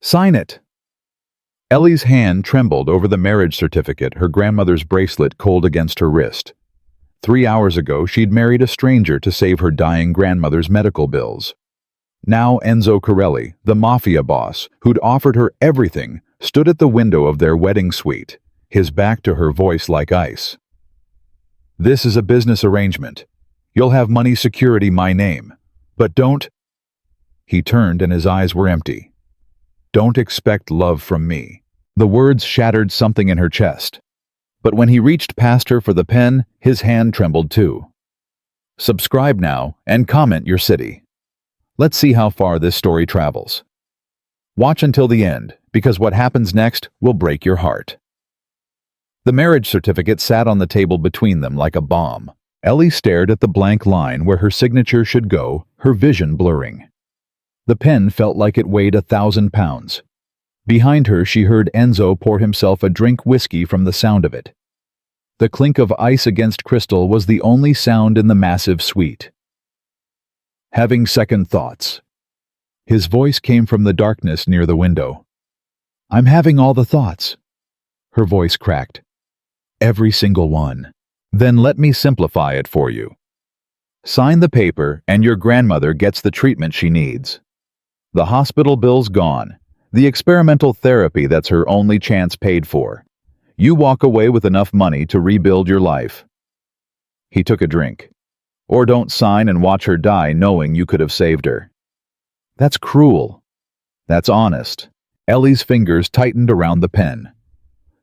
Sign it. Ellie's hand trembled over the marriage certificate, her grandmother's bracelet cold against her wrist. 3 hours ago, she'd married a stranger to save her dying grandmother's medical bills. Now Enzo Corelli, the Mafia boss, who'd offered her everything, stood at the window of their wedding suite, his back to her, voice like ice. This is a business arrangement. You'll have money, security, my name. But don't... He turned and his eyes were empty. Don't expect love from me. The words shattered something in her chest. But when he reached past her for the pen, his hand trembled too. Subscribe now and comment your city. Let's see how far this story travels. Watch until the end, because what happens next will break your heart. The marriage certificate sat on the table between them like a bomb. Ellie stared at the blank line where her signature should go, her vision blurring. The pen felt like it weighed 1,000 pounds. Behind her, she heard Enzo pour himself a drink whiskey from the sound of it. The clink of ice against crystal was the only sound in the massive suite. Having second thoughts. His voice came from the darkness near the window. I'm having all the thoughts. Her voice cracked. Every single one. Then let me simplify it for you. Sign the paper and your grandmother gets the treatment she needs. The hospital bill's gone. The experimental therapy that's her only chance paid for. You walk away with enough money to rebuild your life. He took a drink. Or don't sign and watch her die knowing you could have saved her. That's cruel. That's honest. Ellie's fingers tightened around the pen.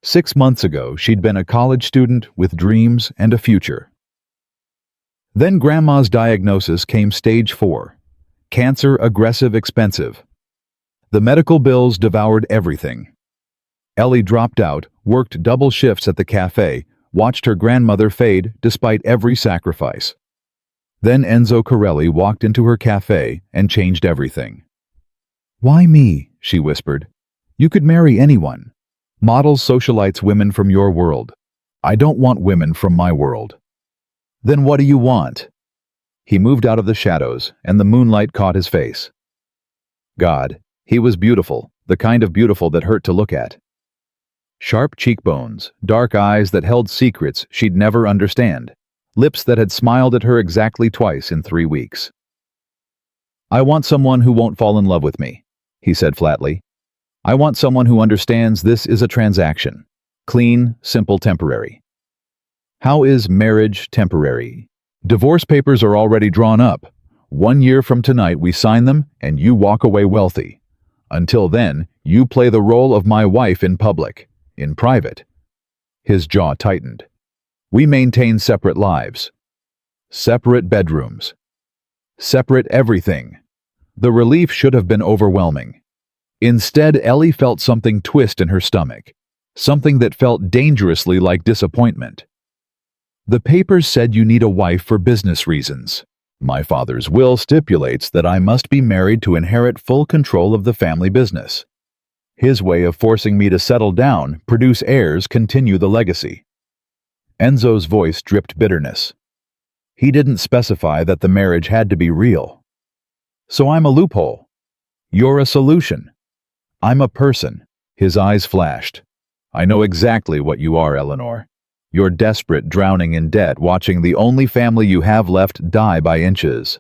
6 months ago, she'd been a college student with dreams and a future. Then Grandma's diagnosis came stage 4. Cancer, aggressive, expensive. The medical bills devoured everything. Ellie dropped out, worked double shifts at the cafe, watched her grandmother fade despite every sacrifice. Then Enzo Corelli walked into her cafe and changed everything. Why me? She whispered. You could marry anyone. Models, socialites, women from your world. I don't want women from my world. Then what do you want? He moved out of the shadows, and the moonlight caught his face. God, he was beautiful, the kind of beautiful that hurt to look at. Sharp cheekbones, dark eyes that held secrets she'd never understand, lips that had smiled at her exactly twice in 3 weeks. I want someone who won't fall in love with me, he said flatly. I want someone who understands this is a transaction. Clean, simple, temporary. How is marriage temporary? Divorce papers are already drawn up. 1 year from tonight we sign them and you walk away wealthy. Until then, you play the role of my wife in public, in private. His jaw tightened. We maintain separate lives. Separate bedrooms. Separate everything. The relief should have been overwhelming. Instead, Ellie felt something twist in her stomach. Something that felt dangerously like disappointment. The papers said you need a wife for business reasons. My father's will stipulates that I must be married to inherit full control of the family business. His way of forcing me to settle down, produce heirs, continue the legacy. Enzo's voice dripped bitterness. He didn't specify that the marriage had to be real. So I'm a loophole. You're a solution. I'm a person. His eyes flashed. I know exactly what you are, Eleanor. You're desperate, drowning in debt, watching the only family you have left die by inches.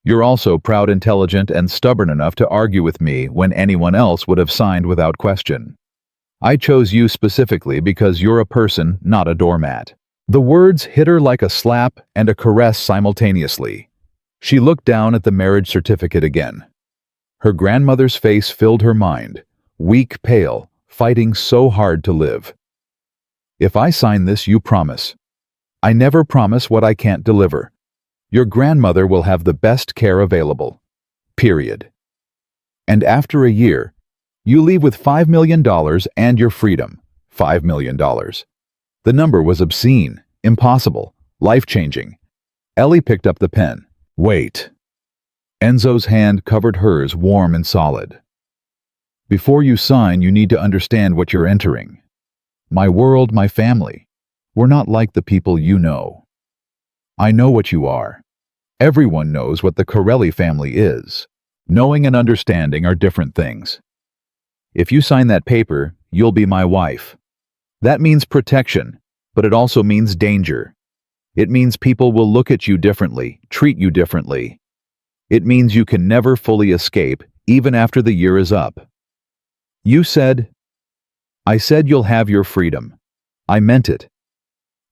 You're also proud, intelligent, and stubborn enough to argue with me when anyone else would have signed without question. I chose you specifically because you're a person, not a doormat. The words hit her like a slap and a caress simultaneously. She looked down at the marriage certificate again. Her grandmother's face filled her mind, weak, pale, fighting so hard to live. If I sign this, you promise. I never promise what I can't deliver. Your grandmother will have the best care available. Period. And after a year, you leave with $5 million and your freedom. $5 million. The number was obscene, impossible, life-changing. Ellie picked up the pen. Wait. Enzo's hand covered hers, warm and solid. Before you sign, you need to understand what you're entering. My world, my family. We're not like the people you know. I know what you are. Everyone knows what the Corelli family is. Knowing and understanding are different things. If you sign that paper, you'll be my wife. That means protection, but it also means danger. It means people will look at you differently, treat you differently. It means you can never fully escape, even after the year is up. You said, I said you'll have your freedom. I meant it.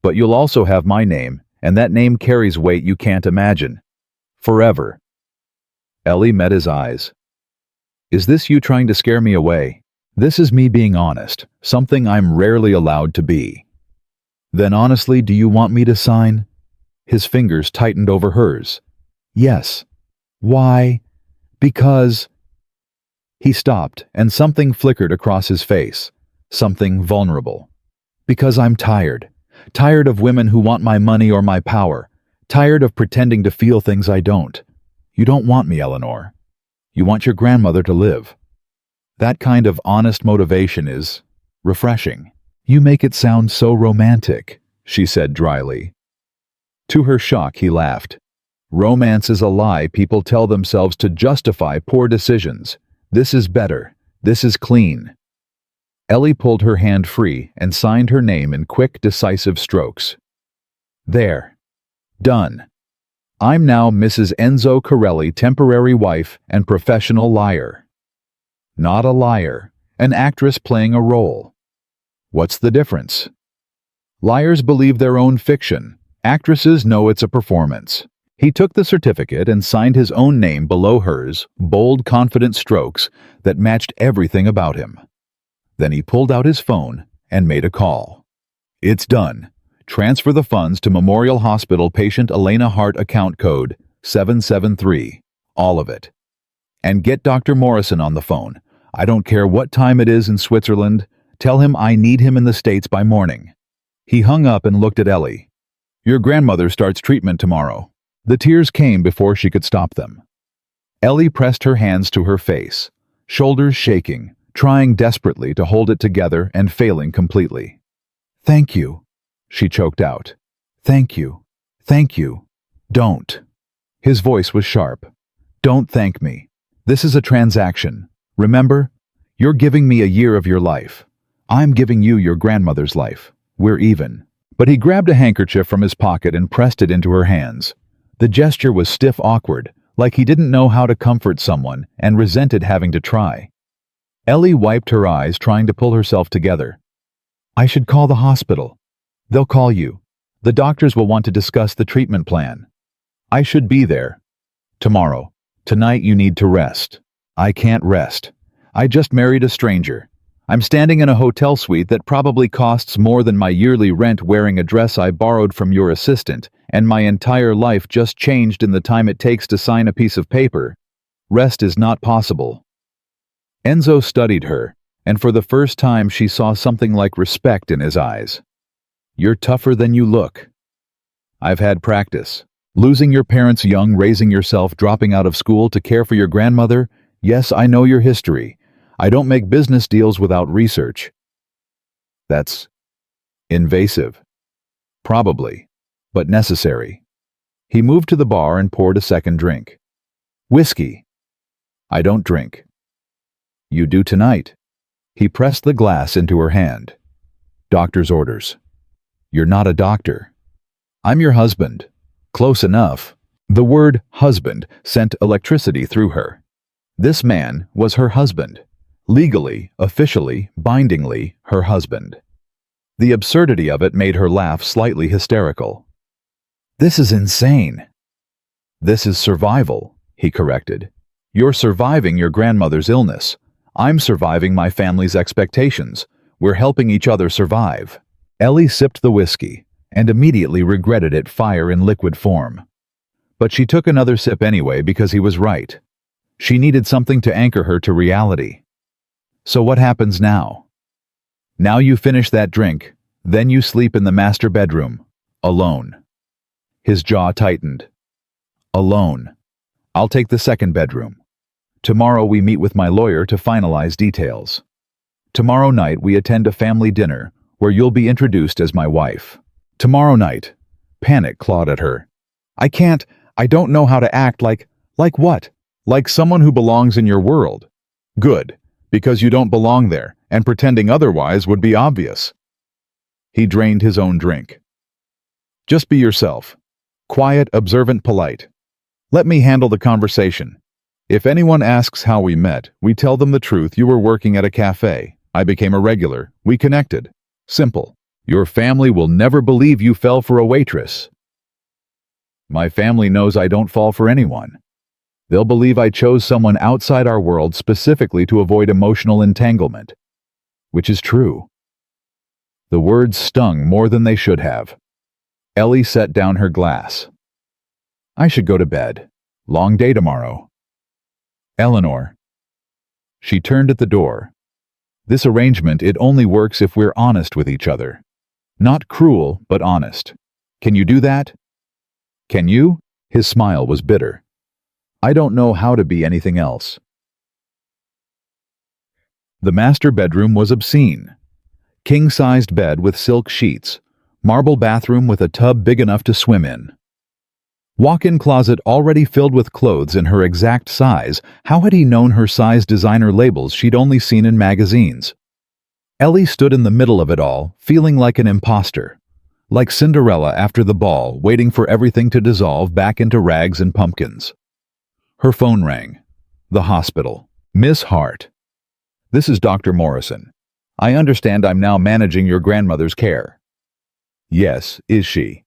But you'll also have my name, and that name carries weight you can't imagine. Forever. Ellie met his eyes. Is this you trying to scare me away? This is me being honest, something I'm rarely allowed to be. Then honestly, do you want me to sign? His fingers tightened over hers. Yes. Why? Because... He stopped, and something flickered across his face. Something vulnerable. Because I'm tired. Tired of women who want my money or my power. Tired of pretending to feel things I don't. You don't want me, Eleanor. You want your grandmother to live. That kind of honest motivation is refreshing. You make it sound so romantic, she said dryly. To her shock, he laughed. Romance is a lie people tell themselves to justify poor decisions. This is better. This is clean. Ellie pulled her hand free and signed her name in quick, decisive strokes. There. Done. I'm now Mrs. Enzo Corelli, temporary wife and professional liar. Not a liar, an actress playing a role. What's the difference? Liars believe their own fiction. Actresses know it's a performance. He took the certificate and signed his own name below hers, bold, confident strokes that matched everything about him. Then he pulled out his phone and made a call. It's done. Transfer the funds to Memorial Hospital patient Elena Hart account code 773. All of it. And get Dr. Morrison on the phone. I don't care what time it is in Switzerland. Tell him I need him in the States by morning. He hung up and looked at Ellie. Your grandmother starts treatment tomorrow. The tears came before she could stop them. Ellie pressed her hands to her face, shoulders shaking, trying desperately to hold it together and failing completely. Thank you, she choked out. Thank you. Thank you. Don't. His voice was sharp. Don't thank me. This is a transaction. Remember? You're giving me a year of your life. I'm giving you your grandmother's life. We're even. But he grabbed a handkerchief from his pocket and pressed it into her hands. The gesture was stiff, awkward, like he didn't know how to comfort someone and resented having to try. Ellie wiped her eyes, trying to pull herself together. I should call the hospital. They'll call you. The doctors will want to discuss the treatment plan. I should be there. Tomorrow. Tonight you need to rest. I can't rest. I just married a stranger. I'm standing in a hotel suite that probably costs more than my yearly rent, wearing a dress I borrowed from your assistant, and my entire life just changed in the time it takes to sign a piece of paper. Rest is not possible. Enzo studied her, and for the first time she saw something like respect in his eyes. You're tougher than you look. I've had practice. Losing your parents young, raising yourself, dropping out of school to care for your grandmother. Yes, I know your history. I don't make business deals without research. That's invasive. Probably, but necessary. He moved to the bar and poured a second drink. Whiskey. I don't drink. You do tonight. He pressed the glass into her hand. Doctor's orders. You're not a doctor. I'm your husband. Close enough. The word husband sent electricity through her. This man was her husband. Legally, officially, bindingly, her husband. The absurdity of it made her laugh, slightly hysterical. This is insane. This is survival, he corrected. You're surviving your grandmother's illness. I'm surviving my family's expectations. We're helping each other survive. Ellie sipped the whiskey and immediately regretted it, fire in liquid form. But she took another sip anyway because he was right. She needed something to anchor her to reality. So what happens now? Now you finish that drink, then you sleep in the master bedroom, alone. His jaw tightened. Alone. I'll take the second bedroom. Tomorrow we meet with my lawyer to finalize details. Tomorrow night we attend a family dinner where you'll be introduced as my wife. Tomorrow night. Panic clawed at her. I don't know how to act like what? Like someone who belongs in your world. Good. Because you don't belong there, and pretending otherwise would be obvious. He drained his own drink. Just be yourself. Quiet, observant, polite. Let me handle the conversation. If anyone asks how we met, we tell them the truth. You were working at a cafe. I became a regular. We connected. Simple. Your family will never believe you fell for a waitress. My family knows I don't fall for anyone. They'll believe I chose someone outside our world specifically to avoid emotional entanglement. Which is true. The words stung more than they should have. Ellie set down her glass. I should go to bed. Long day tomorrow. Eleanor. She turned at the door. This arrangement, it only works if we're honest with each other. Not cruel, but honest. Can you do that? Can you? His smile was bitter. I don't know how to be anything else. The master bedroom was obscene. King-sized bed with silk sheets. Marble bathroom with a tub big enough to swim in. Walk-in closet already filled with clothes in her exact size. How had he known her size? Designer labels she'd only seen in magazines. Ellie stood in the middle of it all, feeling like an imposter. Like Cinderella after the ball, waiting for everything to dissolve back into rags and pumpkins. Her phone rang. The hospital. Miss Hart. This is Dr. Morrison. I understand I'm now managing your grandmother's care. Yes, is she?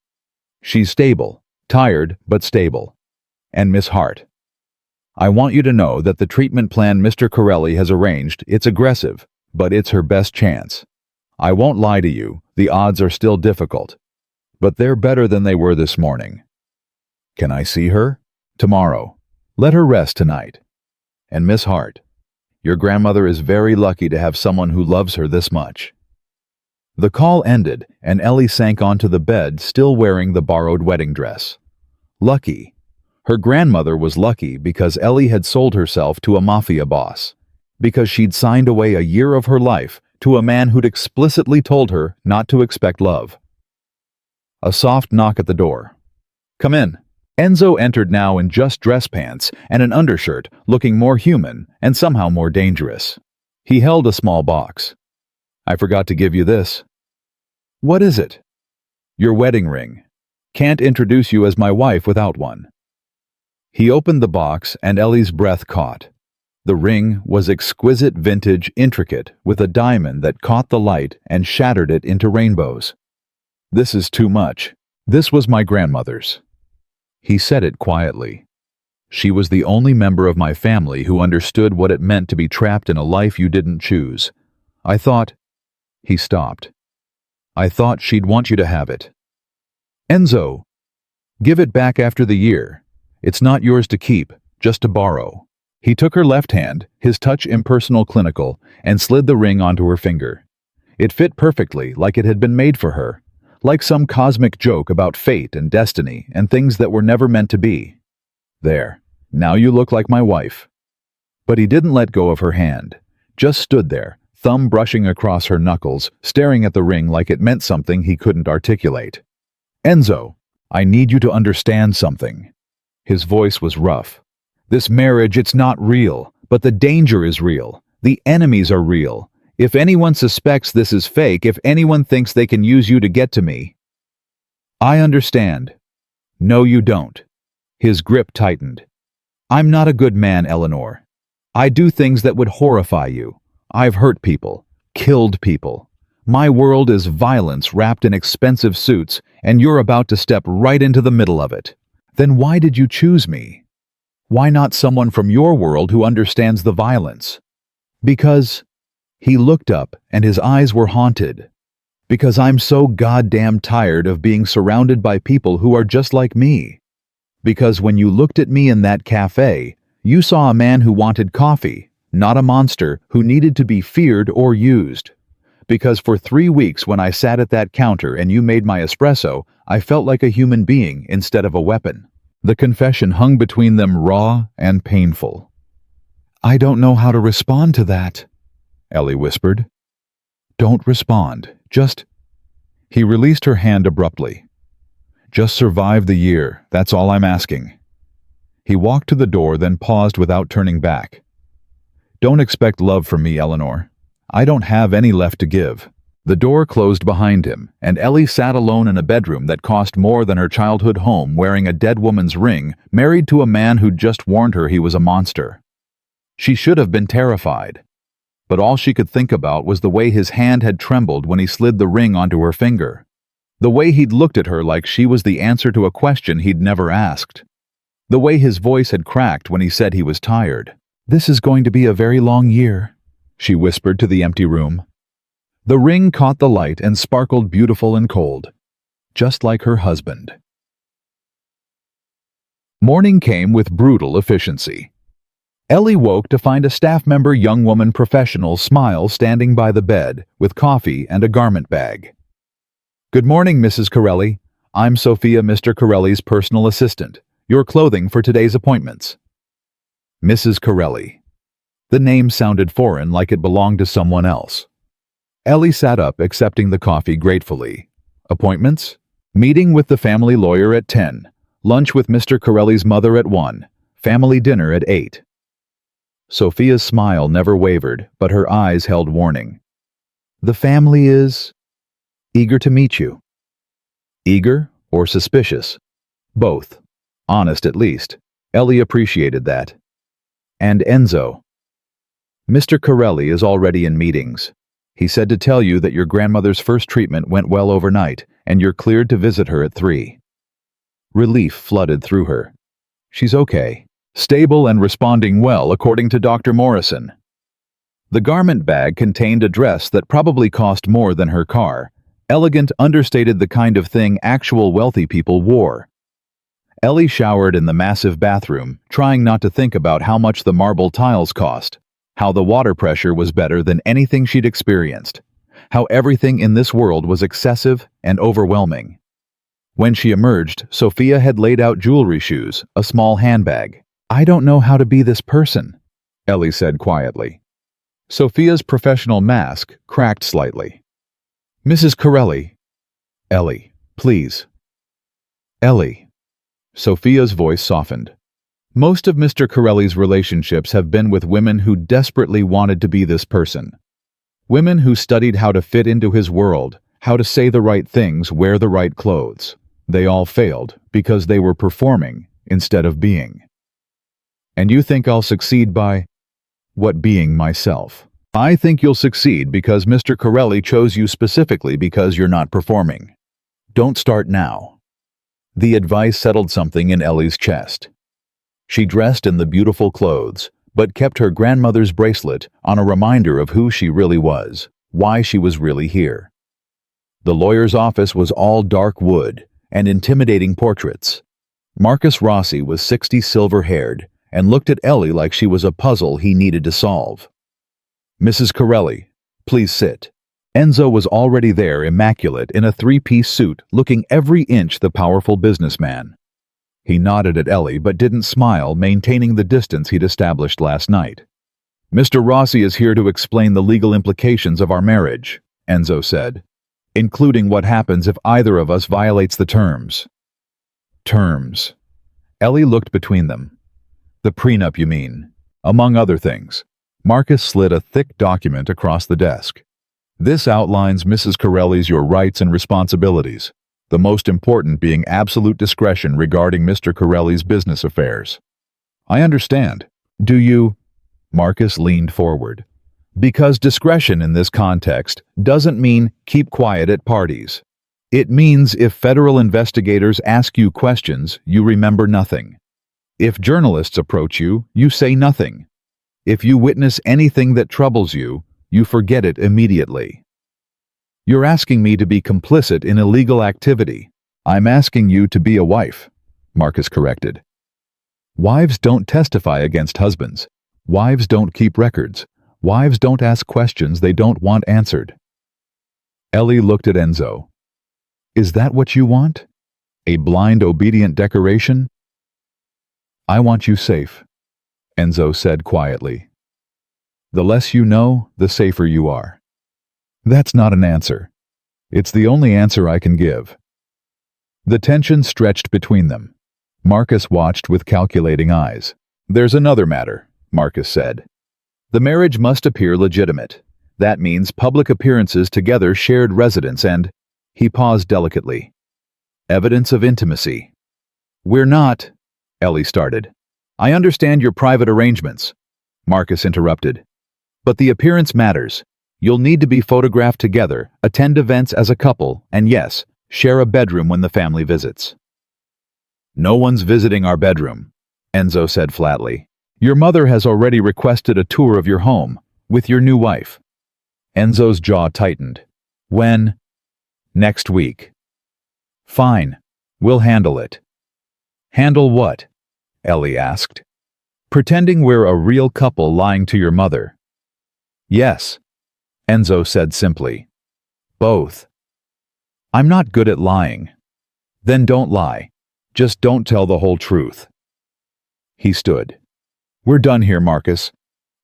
She's stable. Tired, but stable. And Miss Hart. I want you to know that the treatment plan Mr. Corelli has arranged, it's aggressive, but it's her best chance. I won't lie to you, the odds are still difficult. But they're better than they were this morning. Can I see her? Tomorrow. Let her rest tonight. And Miss Hart, your grandmother is very lucky to have someone who loves her this much. The call ended, and Ellie sank onto the bed, still wearing the borrowed wedding dress. Lucky. Her grandmother was lucky because Ellie had sold herself to a Mafia boss. Because she'd signed away a year of her life to a man who'd explicitly told her not to expect love. A soft knock at the door. Come in. Enzo entered now in just dress pants and an undershirt, looking more human and somehow more dangerous. He held a small box. I forgot to give you this. What is it? Your wedding ring. Can't introduce you as my wife without one. He opened the box and Ellie's breath caught. The ring was exquisite, vintage, intricate, with a diamond that caught the light and shattered it into rainbows. This is too much. This was my grandmother's. He said it quietly. She was the only member of my family who understood what it meant to be trapped in a life you didn't choose. I thought... He stopped. I thought she'd want you to have it. Enzo, give it back after the year. It's not yours to keep, just to borrow. He took her left hand, his touch impersonal, clinical, and slid the ring onto her finger. It fit perfectly, like it had been made for her. Like some cosmic joke about fate and destiny and things that were never meant to be. There, now you look like my wife. But he didn't let go of her hand, just stood there, thumb brushing across her knuckles, staring at the ring like it meant something he couldn't articulate. Enzo, I need you to understand something. His voice was rough. This marriage, it's not real, but the danger is real. The enemies are real. If anyone suspects this is fake, if anyone thinks they can use you to get to me. I understand. No, you don't. His grip tightened. I'm not a good man, Eleanor. I do things that would horrify you. I've hurt people, killed people. My world is violence wrapped in expensive suits, and you're about to step right into the middle of it. Then why did you choose me? Why not someone from your world who understands the violence? Because... He looked up, and his eyes were haunted. Because I'm so goddamn tired of being surrounded by people who are just like me. Because when you looked at me in that cafe, you saw a man who wanted coffee, not a monster who needed to be feared or used. Because for 3 weeks when I sat at that counter and you made my espresso, I felt like a human being instead of a weapon. The confession hung between them, raw and painful. I don't know how to respond to that, Ellie whispered. Don't respond, just... He released her hand abruptly. Just survive the year, that's all I'm asking. He walked to the door, then paused without turning back. Don't expect love from me, Eleanor. I don't have any left to give. The door closed behind him, and Ellie sat alone in a bedroom that cost more than her childhood home, wearing a dead woman's ring, married to a man who'd just warned her he was a monster. She should have been terrified, but all she could think about was the way his hand had trembled when he slid the ring onto her finger. The way he'd looked at her like she was the answer to a question he'd never asked. The way his voice had cracked when he said he was tired. "This is going to be a very long year," she whispered to the empty room. The ring caught the light and sparkled beautiful and cold, just like her husband. Morning came with brutal efficiency. Ellie woke to find a staff member, young woman professional, smile standing by the bed with coffee and a garment bag. "Good morning, Mrs. Corelli. I'm Sophia, Mr. Corelli's personal assistant. Your clothing for today's appointments." Mrs. Corelli. The name sounded foreign, like it belonged to someone else. Ellie sat up, accepting the coffee gratefully. Appointments? Meeting with the family lawyer at 10. Lunch with Mr. Corelli's mother at 1. Family dinner at 8. Sophia's smile never wavered, but her eyes held warning. "The family is eager to meet you." Eager or suspicious? Both. Honest, at least. Ellie appreciated that. "And Enzo. Mr. Corelli is already in meetings. He said to tell you that your grandmother's first treatment went well overnight, and you're cleared to visit her at 3. Relief flooded through her. She's okay. Stable and responding well, according to Dr. Morrison. The garment bag contained a dress that probably cost more than her car. Elegant, understated, the kind of thing actual wealthy people wore. Ellie showered in the massive bathroom, trying not to think about how much the marble tiles cost, how the water pressure was better than anything she'd experienced, how everything in this world was excessive and overwhelming. When she emerged, Sophia had laid out jewelry, shoes, a small handbag. "I don't know how to be this person," Ellie said quietly. Sophia's professional mask cracked slightly. "Mrs. Corelli." "Ellie, please." "Ellie." Sophia's voice softened. Most of Mr. Corelli's relationships have been with women who desperately wanted to be this person. Women who studied how to fit into his world, how to say the right things, wear the right clothes. They all failed because they were performing instead of being. "And you think I'll succeed by what, being myself?" "I think you'll succeed because Mr. Corelli chose you specifically because you're not performing. Don't start now." The advice settled something in Ellie's chest. She dressed in the beautiful clothes, but kept her grandmother's bracelet on a reminder of who she really was, why she was really here. The lawyer's office was all dark wood and intimidating portraits. Marcus Rossi was 60, silver-haired, and looked at Ellie like she was a puzzle he needed to solve. "Mrs. Corelli, please sit." Enzo was already there, immaculate, in a 3-piece suit, looking every inch the powerful businessman. He nodded at Ellie but didn't smile, maintaining the distance he'd established last night. "Mr. Rossi is here to explain the legal implications of our marriage," Enzo said, "including what happens if either of us violates the terms." Terms. Ellie looked between them. "The prenup, you mean?" "Among other things." Marcus slid a thick document across the desk. "This outlines Mrs. Corelli's your rights and responsibilities, the most important being absolute discretion regarding Mr. Corelli's business affairs." "I understand. Do you—" Marcus leaned forward. "Because discretion in this context doesn't mean keep quiet at parties. It means if federal investigators ask you questions, you remember nothing. If journalists approach you, you say nothing. If you witness anything that troubles you, you forget it immediately." "You're asking me to be complicit in illegal activity." "I'm asking you to be a wife," Marcus corrected. "Wives don't testify against husbands. Wives don't keep records. Wives don't ask questions they don't want answered." Ellie looked at Enzo. "Is that what you want? A blind, obedient decoration?" "I want you safe," Enzo said quietly. "The less you know, the safer you are." "That's not an answer. It's the only answer I can give." The tension stretched between them. Marcus watched with calculating eyes. "There's another matter," Marcus said. The marriage must appear legitimate. That means public appearances together, shared residence, and— He paused delicately. Evidence of intimacy. We're not— Ellie started. I understand your private arrangements, Marcus interrupted. But the appearance matters. You'll need to be photographed together, attend events as a couple, and yes, share a bedroom when the family visits. No one's visiting our bedroom, Enzo said flatly. Your mother has already requested a tour of your home, with your new wife. Enzo's jaw tightened. When? Next week. Fine. We'll handle it. Handle what? Ellie asked. Pretending we're a real couple lying to your mother. Yes, Enzo said simply. Both. I'm not good at lying. Then don't lie. Just don't tell the whole truth. He stood. We're done here, Marcus.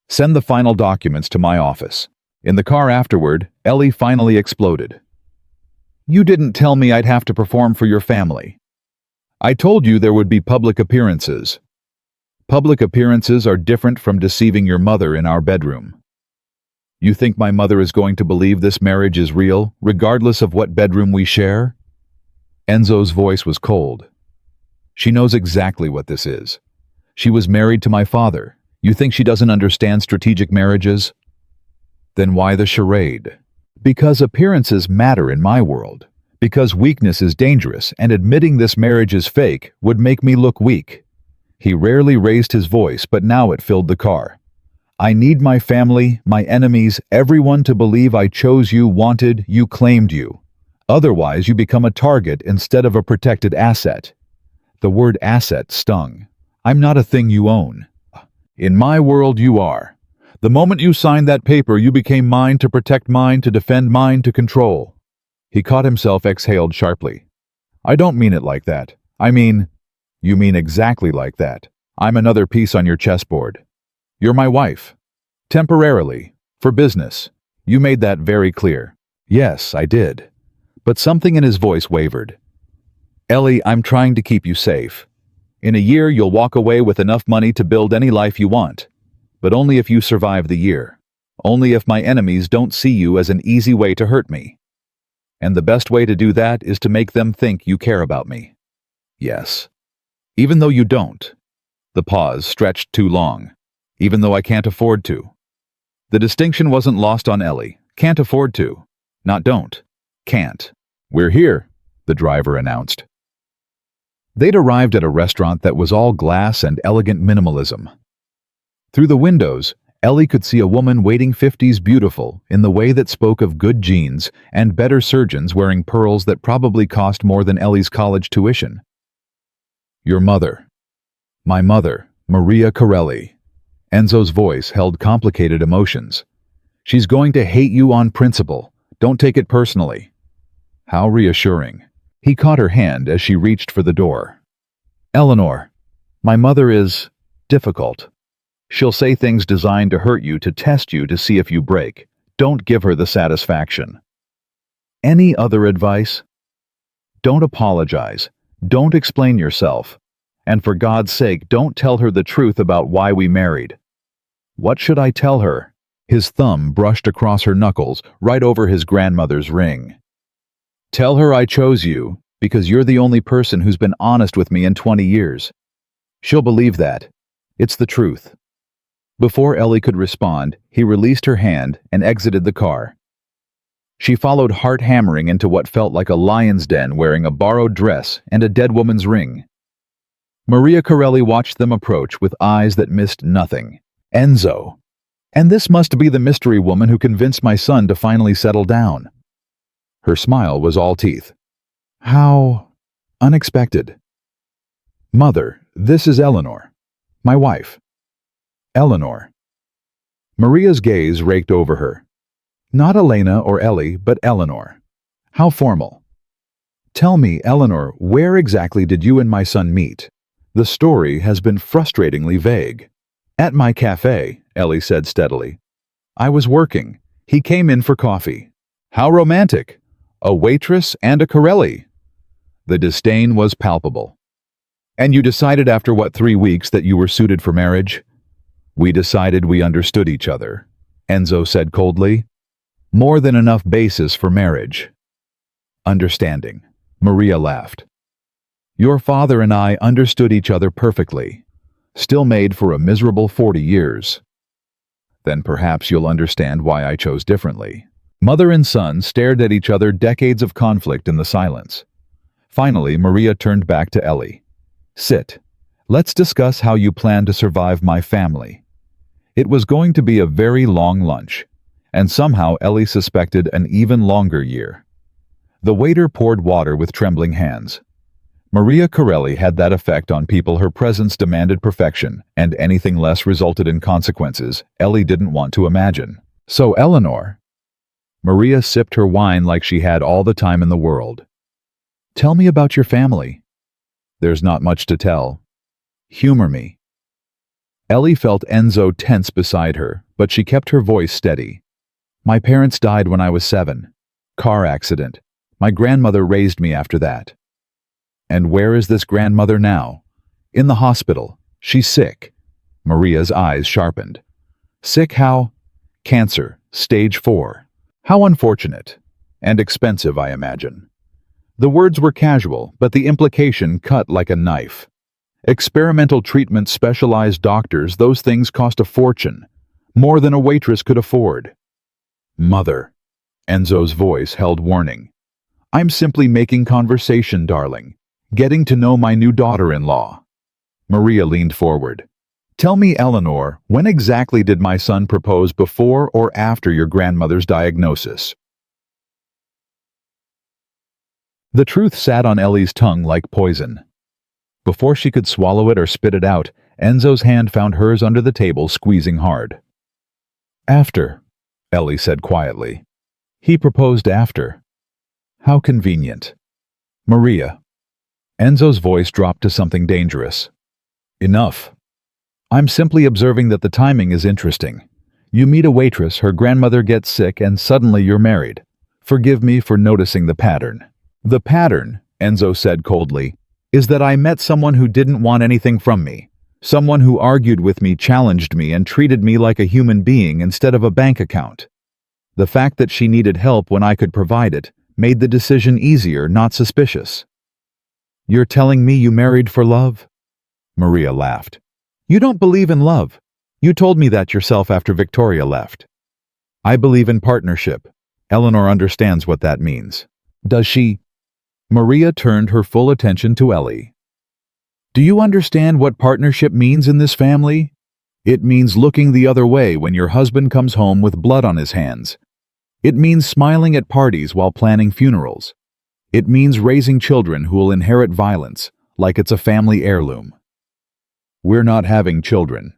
Send the final documents to my office. In the car afterward, Ellie finally exploded. You didn't tell me I'd have to perform for your family. I told you there would be public appearances. Public appearances are different from deceiving your mother in our bedroom. You think my mother is going to believe this marriage is real, regardless of what bedroom we share? Enzo's voice was cold. She knows exactly what this is. She was married to my father. You think she doesn't understand strategic marriages? Then why the charade? Because appearances matter in my world. Because weakness is dangerous, and admitting this marriage is fake would make me look weak. He rarely raised his voice, but now it filled the car. I need my family, my enemies, everyone to believe I chose you, wanted you, claimed you. Otherwise, you become a target instead of a protected asset. The word asset stung. I'm not a thing you own. In my world, you are. The moment you signed that paper, you became mine to protect, mine to defend, mine to control. He caught himself, exhaled sharply. I don't mean it like that. I mean, you mean exactly like that. I'm another piece on your chessboard. You're my wife. Temporarily. For business. You made that very clear. Yes, I did. But something in his voice wavered. Ellie, I'm trying to keep you safe. In a year, you'll walk away with enough money to build any life you want. But only if you survive the year. Only if my enemies don't see you as an easy way to hurt me. And the best way to do that is to make them think you care about me. Yes. Even though you don't. The pause stretched too long. Even though I can't afford to. The distinction wasn't lost on Ellie. Can't afford to. Not don't. Can't. We're here, the driver announced. They'd arrived at a restaurant that was all glass and elegant minimalism. Through the windows, Ellie could see a woman waiting 50s beautiful in the way that spoke of good genes and better surgeons wearing pearls that probably cost more than Ellie's college tuition. Your mother. My mother, Maria Corelli. Enzo's voice held complicated emotions. She's going to hate you on principle. Don't take it personally. How reassuring. He caught her hand as she reached for the door. Eleanor, my mother is difficult. She'll say things designed to hurt you, to test you, to see if you break. Don't give her the satisfaction. Any other advice? Don't apologize. Don't explain yourself. And for God's sake, don't tell her the truth about why we married. What should I tell her? His thumb brushed across her knuckles, right over his grandmother's ring. Tell her I chose you because you're the only person who's been honest with me in 20 years. She'll believe that. It's the truth. Before Ellie could respond, he released her hand and exited the car. She followed heart-hammering into what felt like a lion's den, wearing a borrowed dress and a dead woman's ring. Maria Corelli watched them approach with eyes that missed nothing. Enzo. And this must be the mystery woman who convinced my son to finally settle down. Her smile was all teeth. How unexpected. Mother, this is Eleanor. My wife. Eleanor. Maria's gaze raked over her. Not Elena or Ellie, but Eleanor. How formal. Tell me, Eleanor, where exactly did you and my son meet? The story has been frustratingly vague. At my cafe, Ellie said steadily. I was working. He came in for coffee. How romantic. A waitress and a Corelli. The disdain was palpable. And you decided after 3 weeks that you were suited for marriage? We decided we understood each other, Enzo said coldly. More than enough basis for marriage. Understanding. Maria laughed. Your father and I understood each other perfectly. Still made for a miserable 40 years. Then perhaps you'll understand why I chose differently. Mother and son stared at each other, decades of conflict in the silence. Finally, Maria turned back to Ellie. Sit. Let's discuss how you plan to survive my family. It was going to be a very long lunch, and somehow Ellie suspected an even longer year. The waiter poured water with trembling hands. Maria Corelli had that effect on people. Her presence demanded perfection, and anything less resulted in consequences Ellie didn't want to imagine. So Eleanor. Maria sipped her wine like she had all the time in the world. Tell me about your family. There's not much to tell. Humor me. Ellie felt Enzo tense beside her, but she kept her voice steady. My parents died when I was 7. Car accident. My grandmother raised me after that. And where is this grandmother now? In the hospital. She's sick. Maria's eyes sharpened. Sick how? Cancer, stage 4. How unfortunate. And expensive, I imagine. The words were casual, but the implication cut like a knife. Experimental treatment, specialized doctors, those things cost a fortune. More than a waitress could afford. Mother. Enzo's voice held warning. I'm simply making conversation, darling. Getting to know my new daughter-in-law. Maria leaned forward. Tell me, Eleanor, when exactly did my son propose, before or after your grandmother's diagnosis? The truth sat on Ellie's tongue like poison. Before she could swallow it or spit it out, Enzo's hand found hers under the table, squeezing hard. After, Ellie said quietly. He proposed after. How convenient. Maria. Enzo's voice dropped to something dangerous. Enough. I'm simply observing that the timing is interesting. You meet a waitress, her grandmother gets sick, and suddenly you're married. Forgive me for noticing the pattern. The pattern, Enzo said coldly, is that I met someone who didn't want anything from me. Someone who argued with me, challenged me, and treated me like a human being instead of a bank account. The fact that she needed help when I could provide it made the decision easier, not suspicious. You're telling me you married for love? Maria laughed. You don't believe in love. You told me that yourself after Victoria left. I believe in partnership. Eleanor understands what that means. Does she? Maria turned her full attention to Ellie. Do you understand what partnership means in this family? It means looking the other way when your husband comes home with blood on his hands. It means smiling at parties while planning funerals. It means raising children who will inherit violence, like it's a family heirloom. We're not having children,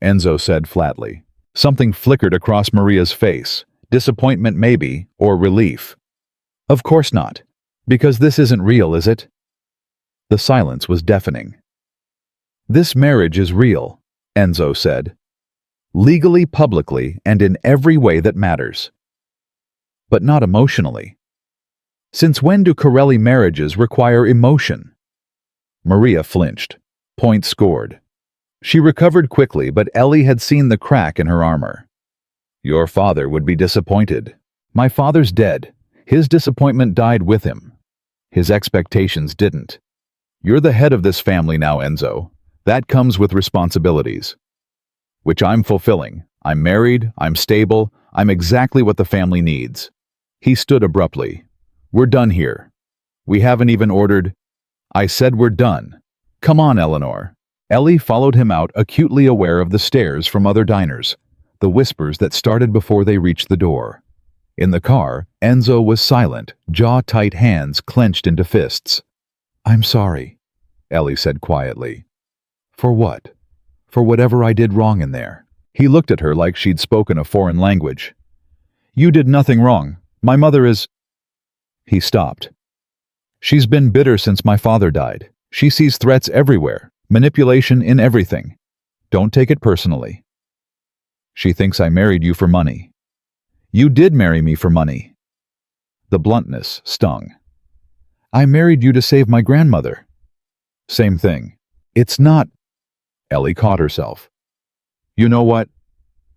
Enzo said flatly. Something flickered across Maria's face. Disappointment maybe, or relief. Of course not. Because this isn't real, is it? The silence was deafening. This marriage is real, Enzo said. Legally, publicly, and in every way that matters. But not emotionally. Since when do Corelli marriages require emotion? Maria flinched. Point scored. She recovered quickly, but Ellie had seen the crack in her armor. Your father would be disappointed. My father's dead. His disappointment died with him. His expectations didn't. You're the head of this family now, Enzo. That comes with responsibilities. Which I'm fulfilling. I'm married, I'm stable, I'm exactly what the family needs. He stood abruptly. We're done here. We haven't even ordered. I said we're done. Come on, Eleanor. Ellie followed him out, acutely aware of the stares from other diners, the whispers that started before they reached the door. In the car, Enzo was silent, jaw-tight, hands clenched into fists. I'm sorry, Ellie said quietly. For what? For whatever I did wrong in there. He looked at her like she'd spoken a foreign language. You did nothing wrong. My mother is... He stopped. She's been bitter since my father died. She sees threats everywhere, manipulation in everything. Don't take it personally. She thinks I married you for money. You did marry me for money. The bluntness stung. I married you to save my grandmother. Same thing. It's not... Ellie caught herself. You know what?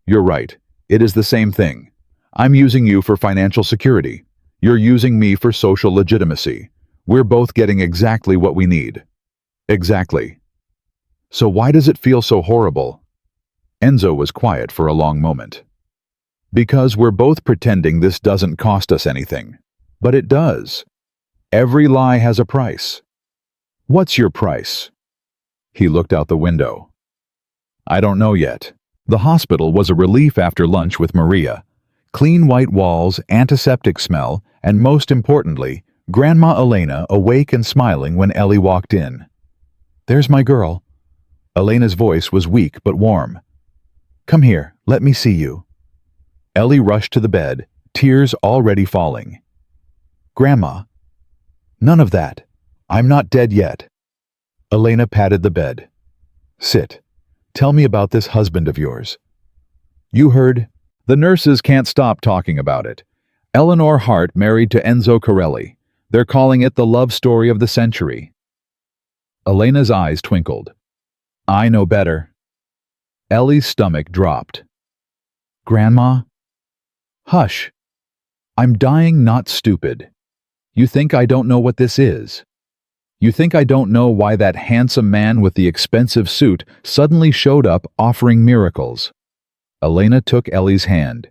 You're right. It is the same thing. I'm using you for financial security. You're using me for social legitimacy. We're both getting exactly what we need. Exactly. So why does it feel so horrible? Enzo was quiet for a long moment. Because we're both pretending this doesn't cost us anything. But it does. Every lie has a price. What's your price? He looked out the window. I don't know yet. The hospital was a relief after lunch with Maria. Clean white walls, antiseptic smell, and most importantly, Grandma Elena awake and smiling when Ellie walked in. There's my girl. Elena's voice was weak but warm. Come here, let me see you. Ellie rushed to the bed, tears already falling. Grandma. None of that. I'm not dead yet. Elena patted the bed. Sit. Tell me about this husband of yours. You heard? The nurses can't stop talking about it. Eleanor Hart married to Enzo Corelli. They're calling it the love story of the century. Elena's eyes twinkled. I know better. Ellie's stomach dropped. Grandma? Hush. I'm dying, not stupid. You think I don't know what this is? You think I don't know why that handsome man with the expensive suit suddenly showed up offering miracles? Elena took Ellie's hand.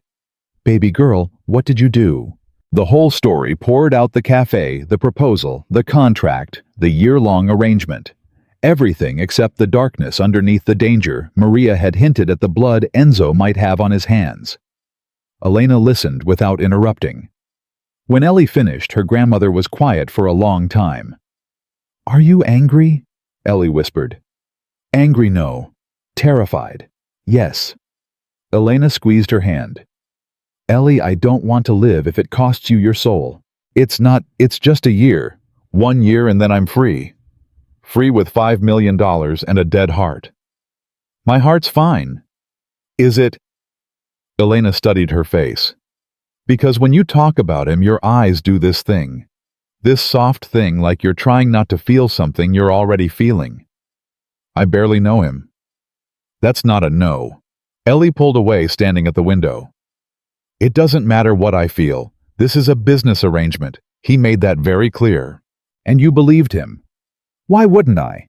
Baby girl, what did you do? The whole story poured out: the cafe, the proposal, the contract, the year-long arrangement. Everything except the darkness underneath the danger Maria had hinted at, the blood Enzo might have on his hands. Elena listened without interrupting. When Ellie finished, her grandmother was quiet for a long time. Are you angry? Ellie whispered. Angry, no. Terrified, yes. Elena squeezed her hand. Ellie, I don't want to live if it costs you your soul. It's just a year. 1 year and then I'm free. Free with $5 million and a dead heart. My heart's fine. Is it? Elena studied her face. Because when you talk about him, your eyes do this thing. This soft thing, like you're trying not to feel something you're already feeling. I barely know him. That's not a no. Ellie pulled away, standing at the window. It doesn't matter what I feel. This is a business arrangement. He made that very clear. And you believed him. Why wouldn't I?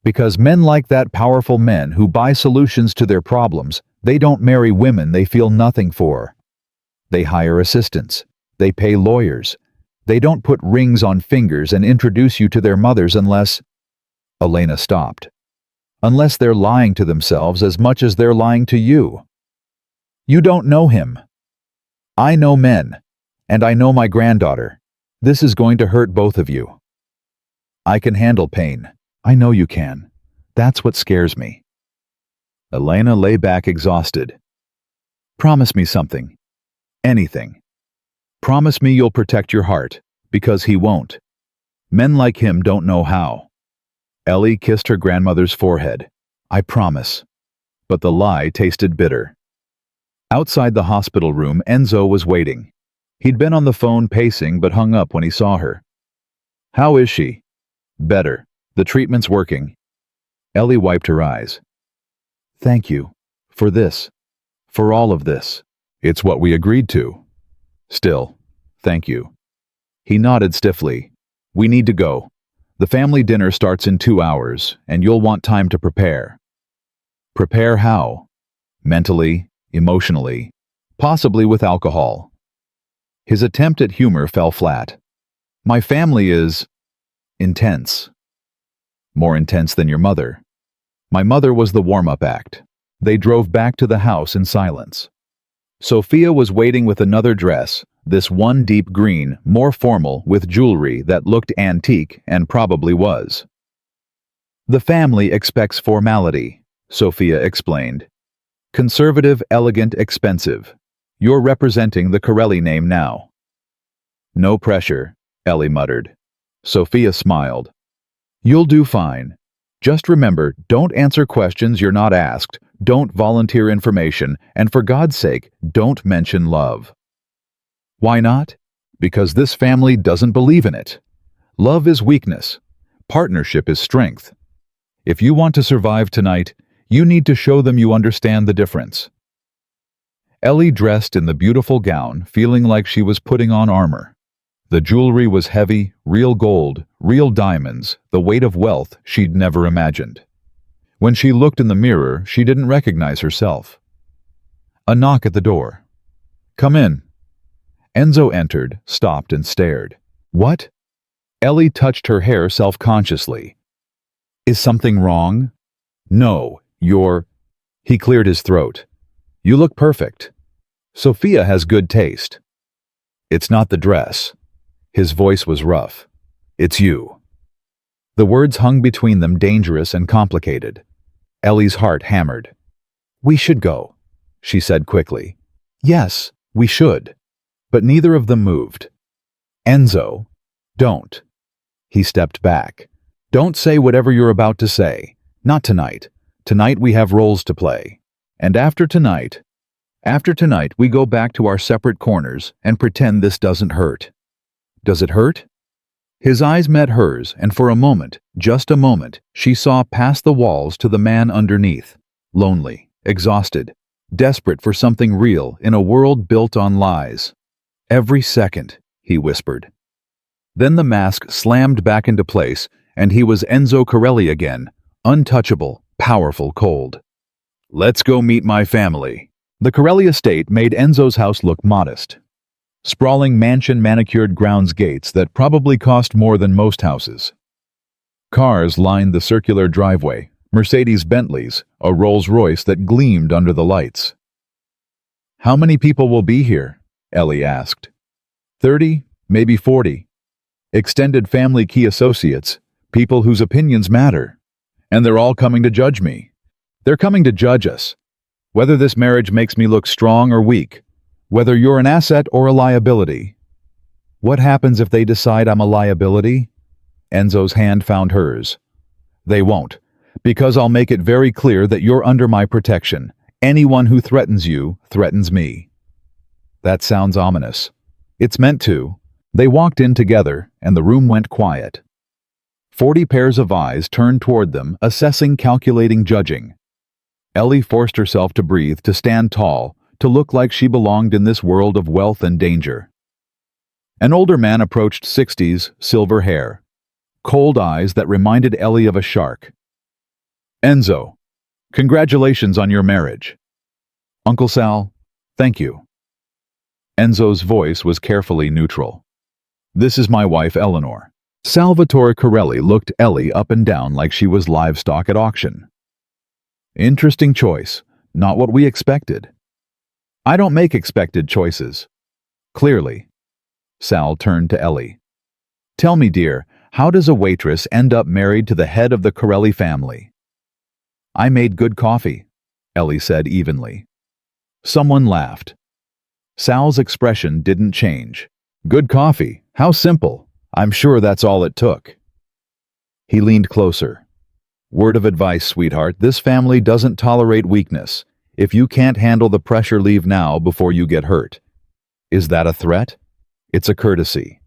Because men like that, powerful men who buy solutions to their problems, they don't marry women they feel nothing for. They hire assistants. They pay lawyers. They don't put rings on fingers and introduce you to their mothers unless... Elena stopped. Unless they're lying to themselves as much as they're lying to you. You don't know him. I know men, and I know my granddaughter. This is going to hurt both of you. I can handle pain. I know you can. That's what scares me. Elena lay back exhausted. Promise me something. Anything. Promise me you'll protect your heart, because he won't. Men like him don't know how. Ellie kissed her grandmother's forehead. I promise. But the lie tasted bitter. Outside the hospital room, Enzo was waiting. He'd been on the phone pacing but hung up when he saw her. How is she? Better. The treatment's working. Ellie wiped her eyes. Thank you. For this. For all of this. It's what we agreed to. Still, thank you. He nodded stiffly. We need to go. The family dinner starts in 2 hours, and you'll want time to prepare. Prepare how? Mentally, emotionally, possibly with alcohol. His attempt at humor fell flat. My family is... intense. More intense than your mother. My mother was the warm-up act. They drove back to the house in silence. Sophia was waiting with another dress, this one deep green, more formal, with jewelry that looked antique and probably was. The family expects formality, Sophia explained. Conservative, elegant, expensive. You're representing the Corelli name now. No pressure, Ellie muttered. Sophia smiled. You'll do fine. Just remember, don't answer questions you're not asked, don't volunteer information, and for God's sake, don't mention love. Why not? Because this family doesn't believe in it. Love is weakness. Partnership is strength. If you want to survive tonight, You need to show them you understand the difference." Ellie dressed in the beautiful gown, feeling like she was putting on armor. The jewelry was heavy, real gold, real diamonds, the weight of wealth she'd never imagined. When she looked in the mirror, she didn't recognize herself. A knock at the door. "Come in." Enzo entered, stopped, and stared. "What?" Ellie touched her hair self-consciously. "Is something wrong?" "No, you're—" He cleared his throat. "You look perfect. Sophia has good taste." "It's not the dress." His voice was rough. "It's you." The words hung between them, dangerous and complicated. Ellie's heart hammered. "We should go," she said quickly. "Yes, we should." But neither of them moved. "Enzo, don't." He stepped back. "Don't say whatever you're about to say. Not tonight. Tonight we have roles to play. And after tonight, we go back to our separate corners and pretend this doesn't hurt." "Does it hurt?" His eyes met hers, and for a moment, just a moment, she saw past the walls to the man underneath. Lonely, exhausted, desperate for something real in a world built on lies. "Every second," he whispered. Then the mask slammed back into place, and he was Enzo Corelli again, untouchable, powerful, cold. "Let's go meet my family." The Corelli estate made Enzo's house look modest. Sprawling mansion manicured grounds gates that probably cost more than most houses. Cars lined the circular driveway, Mercedes Bentleys, a Rolls-Royce that gleamed under the lights. "How many people will be here?" Ellie asked. 30, maybe 40. Extended family key associates, people whose opinions matter. And they're all coming to judge me. They're coming to judge us. Whether this marriage makes me look strong or weak. Whether you're an asset or a liability. What happens if they decide I'm a liability? Enzo's hand found hers. They won't, because I'll make it very clear that you're under my protection. Anyone who threatens you threatens me. That sounds ominous. It's meant to. They walked in together, and the room went quiet. 40 pairs of eyes turned toward them, assessing, calculating, judging. Ellie forced herself to breathe, to stand tall, to look like she belonged in this world of wealth and danger. An older man approached 60s, silver hair. Cold eyes that reminded Ellie of a shark. "Enzo, congratulations on your marriage." "Uncle Sal, thank you." Enzo's voice was carefully neutral. "This is my wife, Eleanor." Salvatore Corelli looked Ellie up and down like she was livestock at auction. "Interesting choice. Not what we expected." "I don't make expected choices." "Clearly." Sal turned to Ellie. "Tell me, dear, how does a waitress end up married to the head of the Corelli family?" "I made good coffee," Ellie said evenly. Someone laughed. Sal's expression didn't change. "Good coffee? How simple. I'm sure that's all it took." He leaned closer. "Word of advice, sweetheart, this family doesn't tolerate weakness. If you can't handle the pressure, leave now before you get hurt." "Is that a threat?" "It's a courtesy.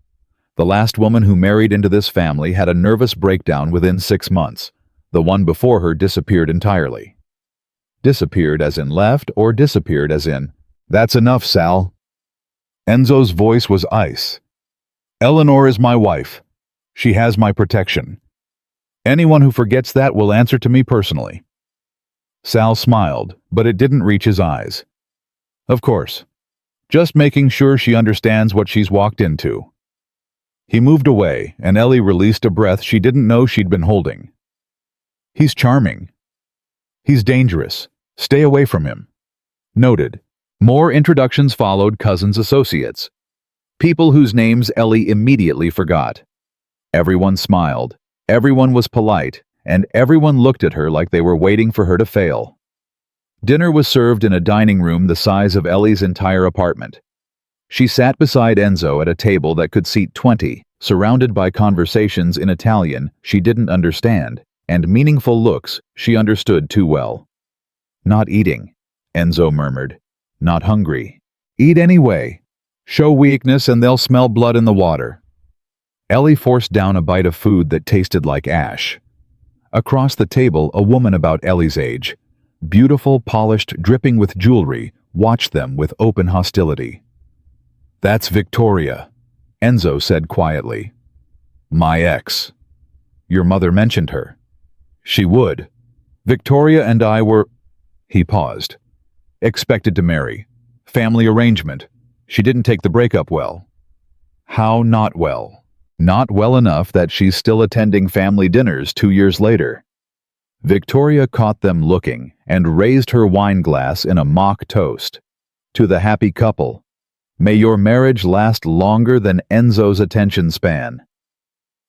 The last woman who married into this family had a nervous breakdown within 6 months. The one before her disappeared entirely." Disappeared as in left, or disappeared as in, "That's enough, Sal." Enzo's voice was ice. "Eleanor is my wife. She has my protection. Anyone who forgets that will answer to me personally." Sal smiled, but it didn't reach his eyes. "Of course. Just making sure she understands what she's walked into." He moved away, and Ellie released a breath she didn't know she'd been holding. "He's charming. He's dangerous. Stay away from him." Noted. More introductions followed, cousins, associates. People whose names Ellie immediately forgot. Everyone smiled. Everyone was polite. And everyone looked at her like they were waiting for her to fail. Dinner was served in a dining room the size of Ellie's entire apartment. She sat beside Enzo at a table that could seat 20, surrounded by conversations in Italian she didn't understand, and meaningful looks she understood too well. "Not eating," Enzo murmured. "Not hungry. Eat anyway. Show weakness and they'll smell blood in the water." Ellie forced down a bite of food that tasted like ash. Across the table, a woman about Ellie's age, beautiful, polished, dripping with jewelry, watched them with open hostility. "That's Victoria," Enzo said quietly. "My ex." "Your mother mentioned her." "She would. Victoria and I were—" He paused. "Expected to marry. Family arrangement. She didn't take the breakup well." "How not well?" "Not well enough that she's still attending family dinners 2 years later." Victoria caught them looking and raised her wine glass in a mock toast. "To the happy couple. May your marriage last longer than Enzo's attention span."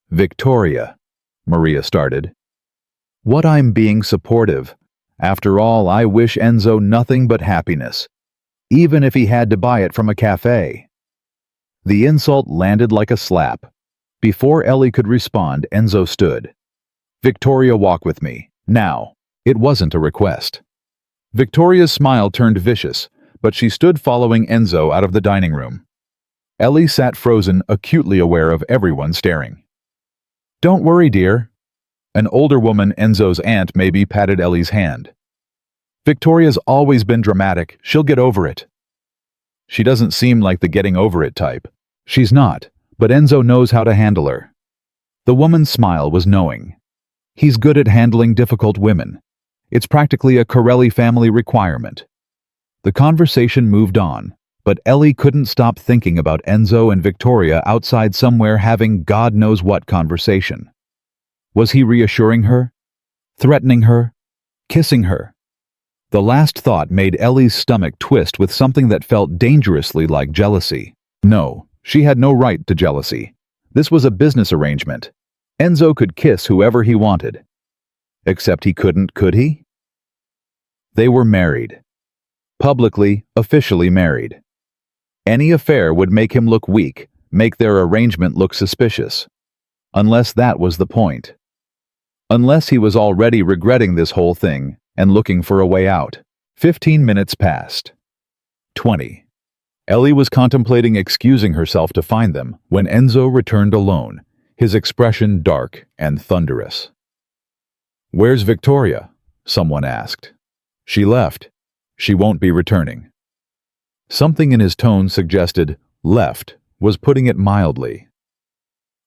"Victoria," Maria started. "What, I'm being supportive. After all, I wish Enzo nothing but happiness, even if he had to buy it from a cafe." The insult landed like a slap. Before Ellie could respond, Enzo stood. "Victoria, walk with me. Now." It wasn't a request. Victoria's smile turned vicious, but she stood following Enzo out of the dining room. Ellie sat frozen, acutely aware of everyone staring. "Don't worry, dear." An older woman, Enzo's aunt, maybe, patted Ellie's hand. "Victoria's always been dramatic. She'll get over it." "She doesn't seem like the getting over it type." "She's not, but Enzo knows how to handle her." The woman's smile was knowing. "He's good at handling difficult women. It's practically a Corelli family requirement." The conversation moved on, but Ellie couldn't stop thinking about Enzo and Victoria outside somewhere having God knows what conversation. Was he reassuring her? Threatening her? Kissing her? The last thought made Ellie's stomach twist with something that felt dangerously like jealousy. No, she had no right to jealousy. This was a business arrangement. Enzo could kiss whoever he wanted. Except he couldn't, could he? They were married. Publicly, officially married. Any affair would make him look weak, make their arrangement look suspicious. Unless that was the point. Unless he was already regretting this whole thing and looking for a way out. 15 minutes passed. 20. Ellie was contemplating excusing herself to find them when Enzo returned alone, his expression dark and thunderous. "Where's Victoria?" someone asked. "She left. She won't be returning." Something in his tone suggested "left" was putting it mildly.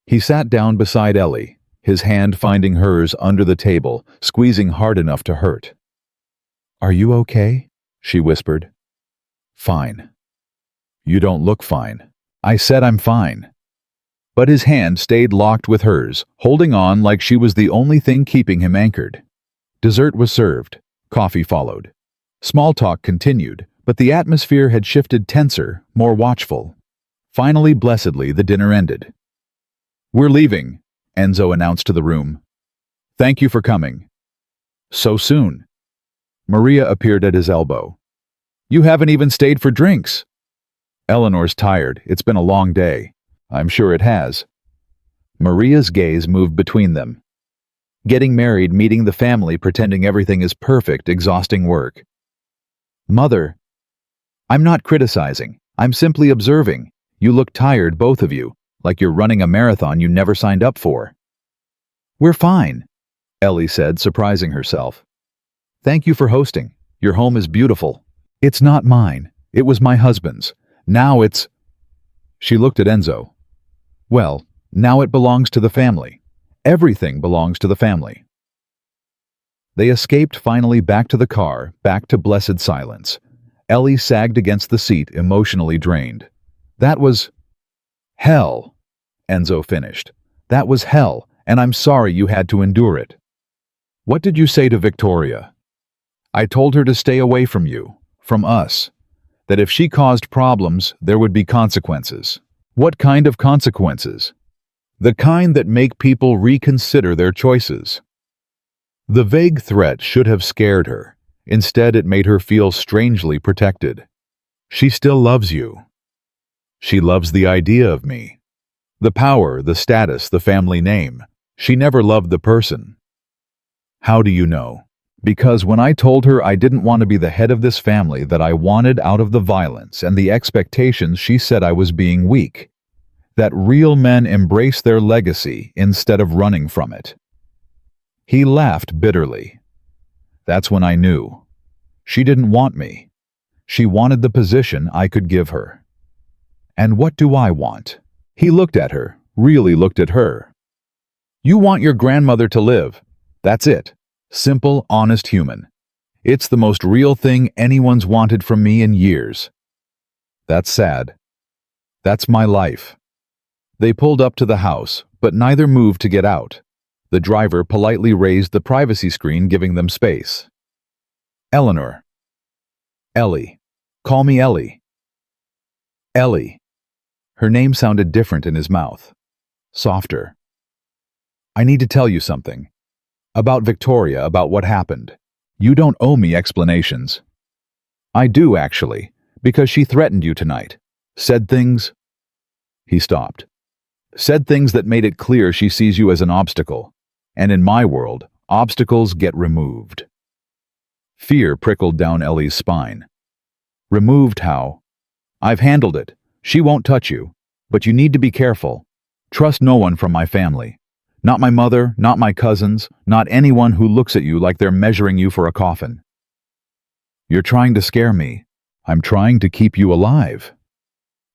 He sat down beside Ellie, his hand finding hers under the table, squeezing hard enough to hurt. "Are you okay?" she whispered. "Fine." "You don't look fine." "I said I'm fine." But his hand stayed locked with hers, holding on like she was the only thing keeping him anchored. Dessert was served. Coffee followed. Small talk continued, but the atmosphere had shifted tenser, more watchful. Finally, blessedly, the dinner ended. "We're leaving," Enzo announced to the room. "Thank you for coming." "So soon?" Maria appeared at his elbow. "You haven't even stayed for drinks." "Eleanor's tired. It's been a long day." "I'm sure it has." Maria's gaze moved between them. Getting married, meeting the family, pretending everything is perfect, exhausting work. "Mother." "I'm not criticizing. I'm simply observing. You look tired, both of you, like you're running a marathon you never signed up for." "We're fine," Ellie said, surprising herself. "Thank you for hosting. Your home is beautiful." "It's not mine. It was my husband's. Now it's—" She looked at Enzo. "Well, now it belongs to the family. Everything belongs to the family." They escaped finally back to the car, back to blessed silence. Ellie sagged against the seat, emotionally drained. "That was hell," Enzo finished. "That was hell, and I'm sorry you had to endure it." "What did you say to Victoria?" "I told her to stay away from you, from us. That if she caused problems, there would be consequences." "What kind of consequences?" "The kind that make people reconsider their choices." The vague threat should have scared her. Instead, it made her feel strangely protected. "She still loves you." "She loves the idea of me. The power, the status, the family name. She never loved the person." "How do you know?" "Because when I told her I didn't want to be the head of this family, that I wanted out of the violence and the expectations, she said I was being weak. That real men embrace their legacy instead of running from it." He laughed bitterly. "That's when I knew. She didn't want me. She wanted the position I could give her. And what do I want? He looked at her, really looked at her. You want your grandmother to live. That's it. Simple, honest human. It's the most real thing anyone's wanted from me in years. That's sad. That's my life. They pulled up to the house, but neither moved to get out. The driver politely raised the privacy screen, giving them space. Eleanor. Ellie. Call me Ellie. Ellie. Her name sounded different in his mouth. Softer. I need to tell you something. About Victoria, about what happened. You don't owe me explanations. I do, actually, because she threatened you tonight. Said things. He stopped. Said things that made it clear she sees you as an obstacle. And in my world, obstacles get removed. Fear prickled down Ellie's spine. Removed how? I've handled it. She won't touch you. But you need to be careful. Trust no one from my family. Not my mother, not my cousins, not anyone who looks at you like they're measuring you for a coffin. You're trying to scare me. I'm trying to keep you alive.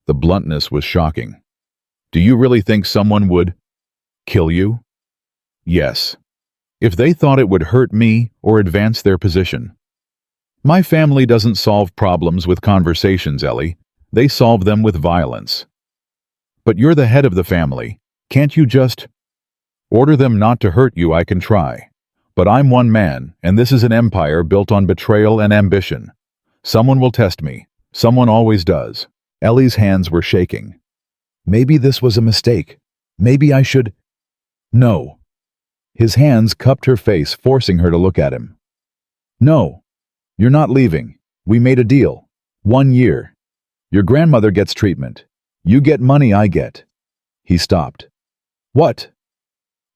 The bluntness was shocking. Do you really think someone would kill you? Yes. If they thought it would hurt me or advance their position. My family doesn't solve problems with conversations, Ellie. They solve them with violence. But you're the head of the family. Can't you just order them not to hurt you? I can try. But I'm one man, and this is an empire built on betrayal and ambition. Someone will test me. Someone always does. Ellie's hands were shaking. Maybe this was a mistake. Maybe I should... No. His hands cupped her face, forcing her to look at him. No. You're not leaving. We made a deal. 1 year. Your grandmother gets treatment. You get money, I get. He stopped. What?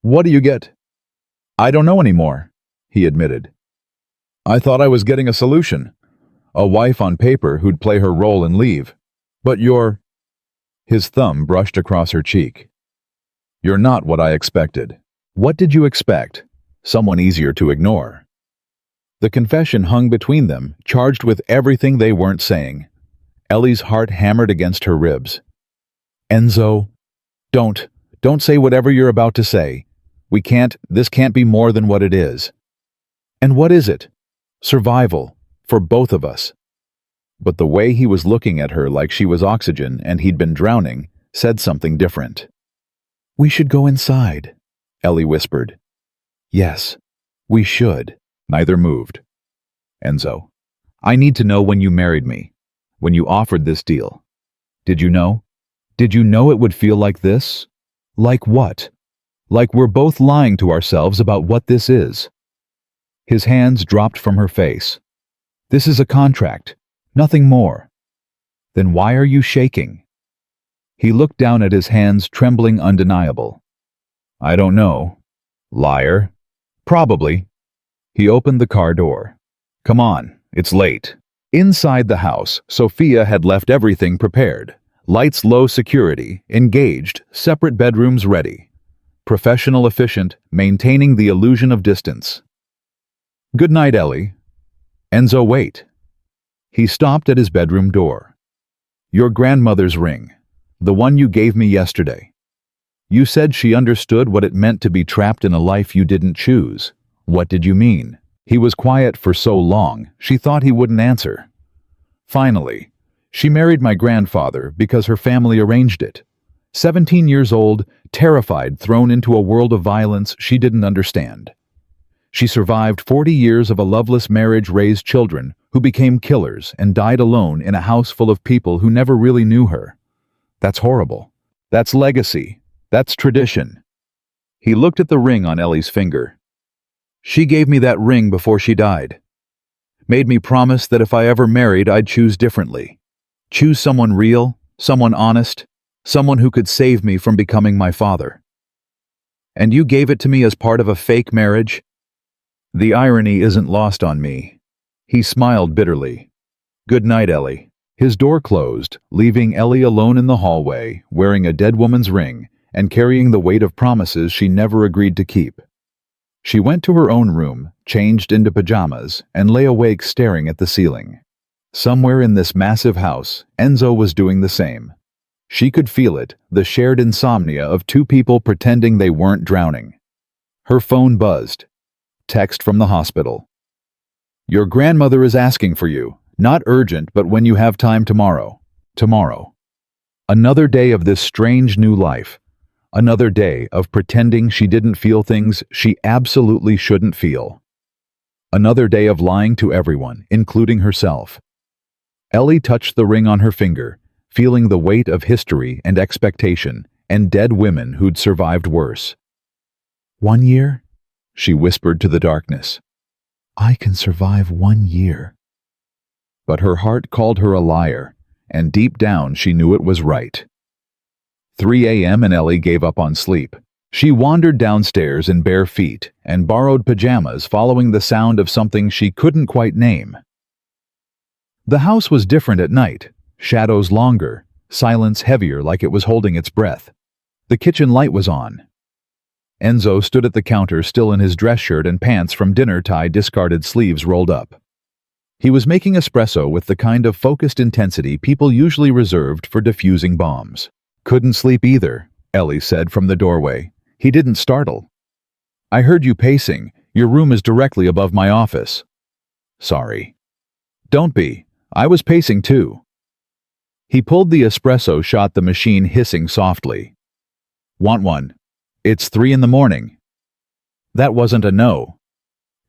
What do you get? I don't know anymore, he admitted. I thought I was getting a solution. A wife on paper who'd play her role and leave. But you're... His thumb brushed across her cheek. You're not what I expected. What did you expect? Someone easier to ignore. The confession hung between them, charged with everything they weren't saying. Ellie's heart hammered against her ribs. Enzo, don't say whatever you're about to say. This can't be more than what it is. And what is it? Survival, for both of us. But the way he was looking at her like she was oxygen and he'd been drowning said something different. We should go inside, Ellie whispered. Yes, we should. Neither moved. Enzo, I need to know when you married me, when you offered this deal. Did you know? Did you know it would feel like this? Like what? Like we're both lying to ourselves about what this is. His hands dropped from her face. This is a contract, nothing more. Then why are you shaking? He looked down at his hands, trembling undeniable. I don't know. Liar. Probably. He opened the car door. Come on, it's late. Inside the house, Sophia had left everything prepared. Lights low, security, engaged, separate bedrooms ready. Professional, efficient, maintaining the illusion of distance. Good night, Ellie. Enzo, wait. He stopped at his bedroom door. Your grandmother's ring. The one you gave me yesterday. You said she understood what it meant to be trapped in a life you didn't choose. What did you mean? He was quiet for so long, she thought he wouldn't answer. Finally, she married my grandfather because her family arranged it. 17 years old, terrified, thrown into a world of violence she didn't understand. She survived 40 years of a loveless marriage, raised children who became killers, and died alone in a house full of people who never really knew her. That's horrible. That's legacy. That's tradition. He looked at the ring on Ellie's finger. She gave me that ring before she died. Made me promise that if I ever married, I'd choose differently. Choose someone real, someone honest, someone who could save me from becoming my father. And you gave it to me as part of a fake marriage? The irony isn't lost on me. He smiled bitterly. Good night, Ellie. His door closed, leaving Ellie alone in the hallway, wearing a dead woman's ring and carrying the weight of promises she never agreed to keep. She went to her own room, changed into pajamas, and lay awake staring at the ceiling. Somewhere in this massive house, Enzo was doing the same. She could feel it, the shared insomnia of two people pretending they weren't drowning. Her phone buzzed. Text from the hospital. Your grandmother is asking for you. Not urgent, but when you have time tomorrow. Tomorrow. Another day of this strange new life. Another day of pretending she didn't feel things she absolutely shouldn't feel. Another day of lying to everyone, including herself. Ellie touched the ring on her finger, feeling the weight of history and expectation, and dead women who'd survived worse. 1 year? She whispered to the darkness. I can survive 1 year. But her heart called her a liar, and deep down she knew it was right. 3 a.m. and Ellie gave up on sleep. She wandered downstairs in bare feet and borrowed pajamas, following the sound of something she couldn't quite name. The house was different at night, shadows longer, silence heavier like it was holding its breath. The kitchen light was on. Enzo stood at the counter, still in his dress shirt and pants from dinner, tied discarded sleeves rolled up. He was making espresso with the kind of focused intensity people usually reserved for diffusing bombs. Couldn't sleep either, Ellie said from the doorway. He didn't startle. I heard you pacing. Your room is directly above my office. Sorry. Don't be. I was pacing too. He pulled the espresso shot, the machine hissing softly. Want one? It's 3 a.m. That wasn't a no.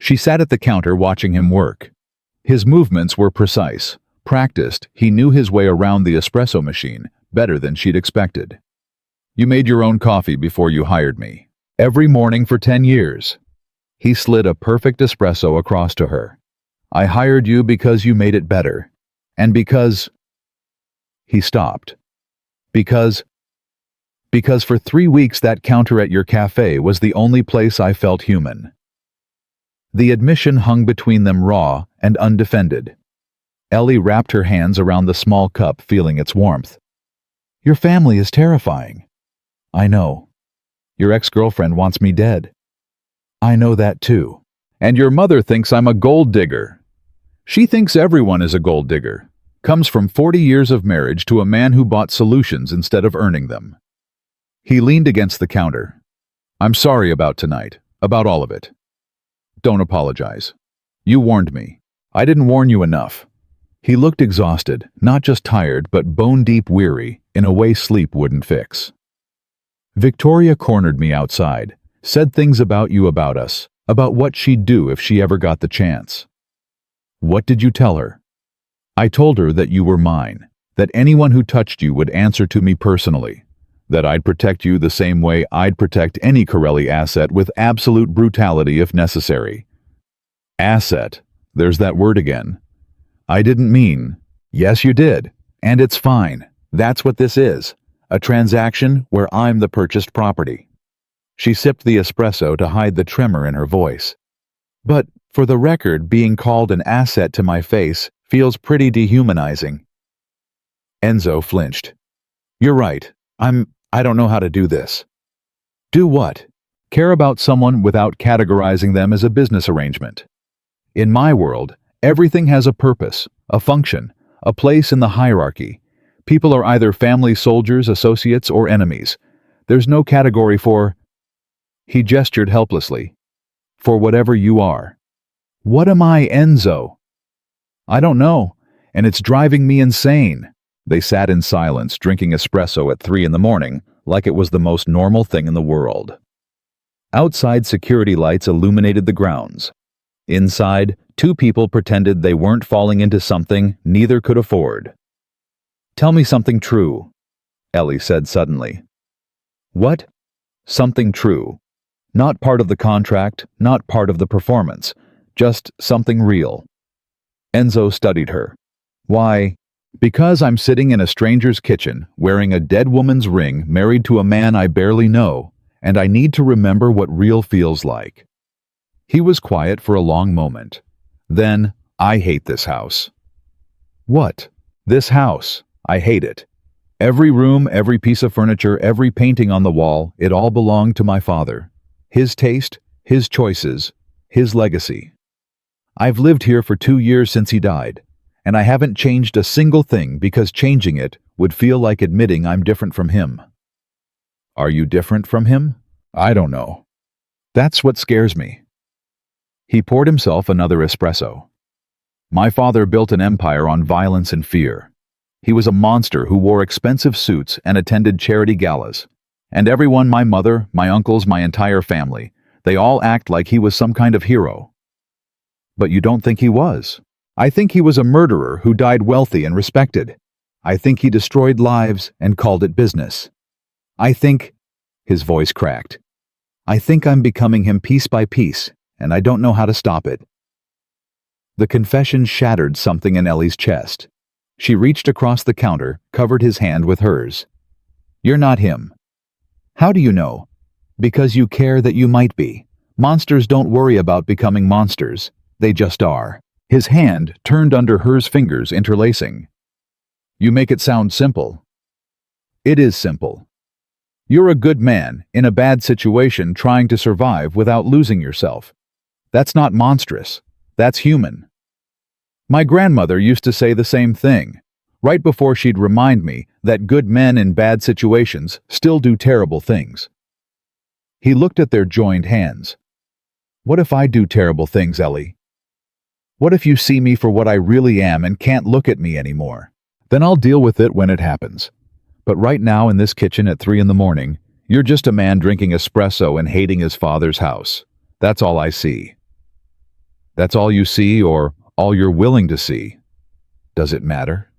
She sat at the counter watching him work. His movements were precise, practiced. He knew his way around the espresso machine better than she'd expected. You made your own coffee before you hired me. Every morning for 10 years. He slid a perfect espresso across to her. I hired you because you made it better. And because... He stopped. Because for 3 weeks that counter at your cafe was the only place I felt human. The admission hung between them, raw and undefended. Ellie wrapped her hands around the small cup, feeling its warmth. Your family is terrifying. I know. Your ex-girlfriend wants me dead. I know that too. And your mother thinks I'm a gold digger. She thinks everyone is a gold digger. Comes from 40 years of marriage to a man who bought solutions instead of earning them. He leaned against the counter. I'm sorry about tonight, about all of it. Don't apologize. You warned me. I didn't warn you enough. He looked exhausted, not just tired, but bone-deep weary, in a way sleep wouldn't fix. Victoria cornered me outside, said things about you, about us, about what she'd do if she ever got the chance. What did you tell her? I told her that you were mine, that anyone who touched you would answer to me personally, that I'd protect you the same way I'd protect any Corelli asset, with absolute brutality if necessary. Asset, there's that word again. I didn't mean. Yes, you did, and it's fine. That's what this is, a transaction where I'm the purchased property. She sipped the espresso to hide the tremor in her voice. But, for the record, being called an asset to my face feels pretty dehumanizing. Enzo flinched. You're right. I don't know how to do this. Do what? Care about someone without categorizing them as a business arrangement. In my world, everything has a purpose, a function, a place in the hierarchy. People are either family, soldiers, associates, or enemies. There's no category for... He gestured helplessly. For whatever you are. What am I, Enzo? I don't know, and it's driving me insane. They sat in silence, drinking espresso at 3 a.m, like it was the most normal thing in the world. Outside, security lights illuminated the grounds. Inside, 2 people pretended they weren't falling into something neither could afford. Tell me something true, Ellie said suddenly. What? Something true. Not part of the contract, not part of the performance, just something real. Enzo studied her. Why? Because I'm sitting in a stranger's kitchen, wearing a dead woman's ring, married to a man I barely know, and I need to remember what real feels like. He was quiet for a long moment. Then, I hate this house. What? This house. I hate it. Every room, every piece of furniture, every painting on the wall, it all belonged to my father. His taste, his choices, His legacy. I've lived here for 2 years since he died, and I haven't changed a single thing because changing it would feel like admitting I'm different from him. Are you different from him? I don't know. That's what scares me. He poured himself another espresso. My father built an empire on violence and fear. He was a monster who wore expensive suits and attended charity galas. And everyone, my mother, my uncles, my entire family, they all act like he was some kind of hero. But you don't think he was? I think he was a murderer who died wealthy and respected. I think he destroyed lives and called it business. I think, his voice cracked, I think I'm becoming him piece by piece, and I don't know how to stop it. The confession shattered something in Ellie's chest. She reached across the counter, covered his hand with hers. You're not him. How do you know? Because you care that you might be. Monsters don't worry about becoming monsters. They just are. His hand turned under hers, fingers interlacing. You make it sound simple. It is simple. You're a good man in a bad situation trying to survive without losing yourself. That's not monstrous. That's human. My grandmother used to say the same thing, right before she'd remind me that good men in bad situations still do terrible things. He looked at their joined hands. What if I do terrible things, Ellie? What if you see me for what I really am and can't look at me anymore? Then I'll deal with it when it happens. But right now in this kitchen at 3 a.m, you're just a man drinking espresso and hating his father's house. That's all I see. That's all you see, or all you're willing to see. Does it matter?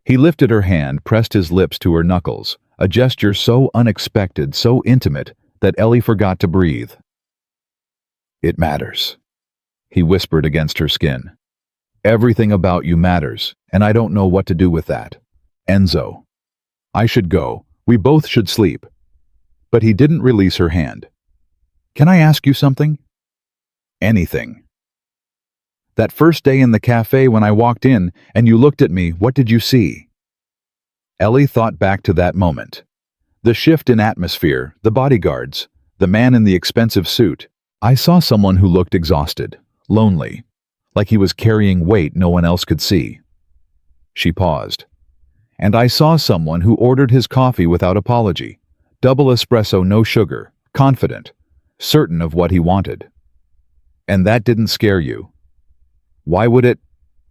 He lifted her hand, pressed his lips to her knuckles, a gesture so unexpected, so intimate, that Ellie forgot to breathe. It matters, he whispered against her skin. Everything about you matters, and I don't know what to do with that. Enzo. I should go. We both should sleep. But he didn't release her hand. Can I ask you something? Anything. That first day in the cafe when I walked in and you looked at me, what did you see? Ellie thought back to that moment. The shift in atmosphere, the bodyguards, the man in the expensive suit. I saw someone who looked exhausted, lonely, like he was carrying weight no one else could see. She paused. And I saw someone who ordered his coffee without apology, double espresso, no sugar, confident, certain of what he wanted. And that didn't scare you. Why would it?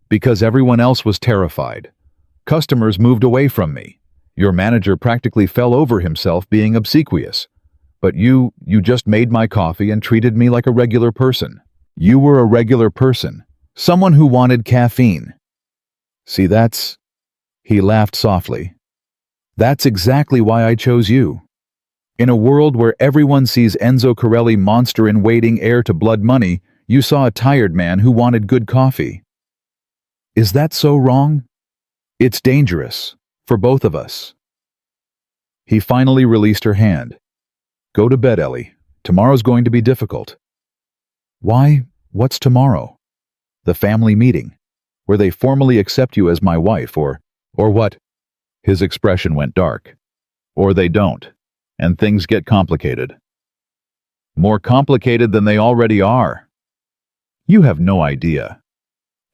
Because everyone else was terrified. Customers moved away from me. Your manager practically fell over himself being obsequious. But you just made my coffee and treated me like a regular person. You were a regular person, someone who wanted caffeine. See, he laughed softly. That's exactly why I chose you. In a world where everyone sees Enzo Corelli, monster in waiting, heir to blood money, you saw a tired man who wanted good coffee. Is that so wrong? It's dangerous, for both of us. He finally released her hand. Go to bed, Ellie. Tomorrow's going to be difficult. Why? What's tomorrow? The family meeting, where they formally accept you as my wife, or what? His expression went dark. Or they don't, and things get complicated. More complicated than they already are. You have no idea.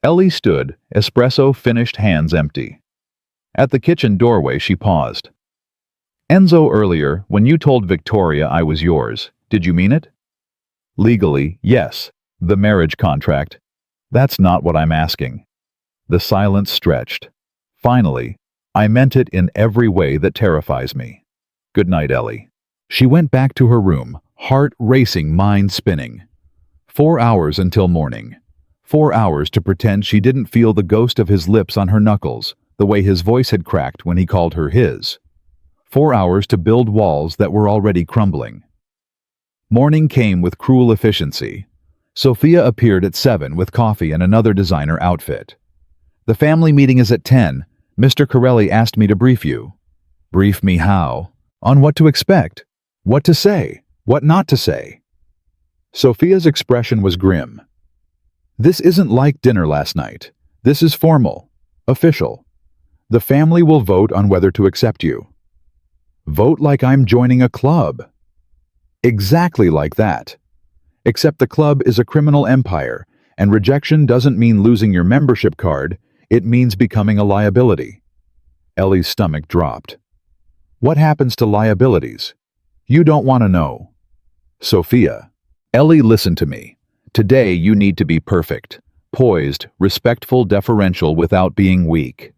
Ellie stood, espresso finished, hands empty. At the kitchen doorway she paused. Enzo, earlier, when you told Victoria I was yours, did you mean it? Legally, yes. The marriage contract. That's not what I'm asking. The silence stretched. Finally, I meant it in every way that terrifies me. Good night, Ellie. She went back to her room, heart racing, mind spinning. 4 hours until morning. 4 hours to pretend she didn't feel the ghost of his lips on her knuckles, the way his voice had cracked when he called her his. 4 hours to build walls that were already crumbling. Morning came with cruel efficiency. Sophia appeared at 7 with coffee and another designer outfit. The family meeting is at 10. Mr. Corelli asked me to brief you. Brief me how? On what to expect? What to say? What not to say? Sophia's expression was grim. This isn't like dinner last night. This is formal. Official. The family will vote on whether to accept you. Vote like I'm joining a club. Exactly like that. Except the club is a criminal empire, and rejection doesn't mean losing your membership card, it means becoming a liability. Ellie's stomach dropped. What happens to liabilities? You don't want to know. Sophia. Ellie, listen to me. Today you need to be perfect, poised, respectful, deferential without being weak.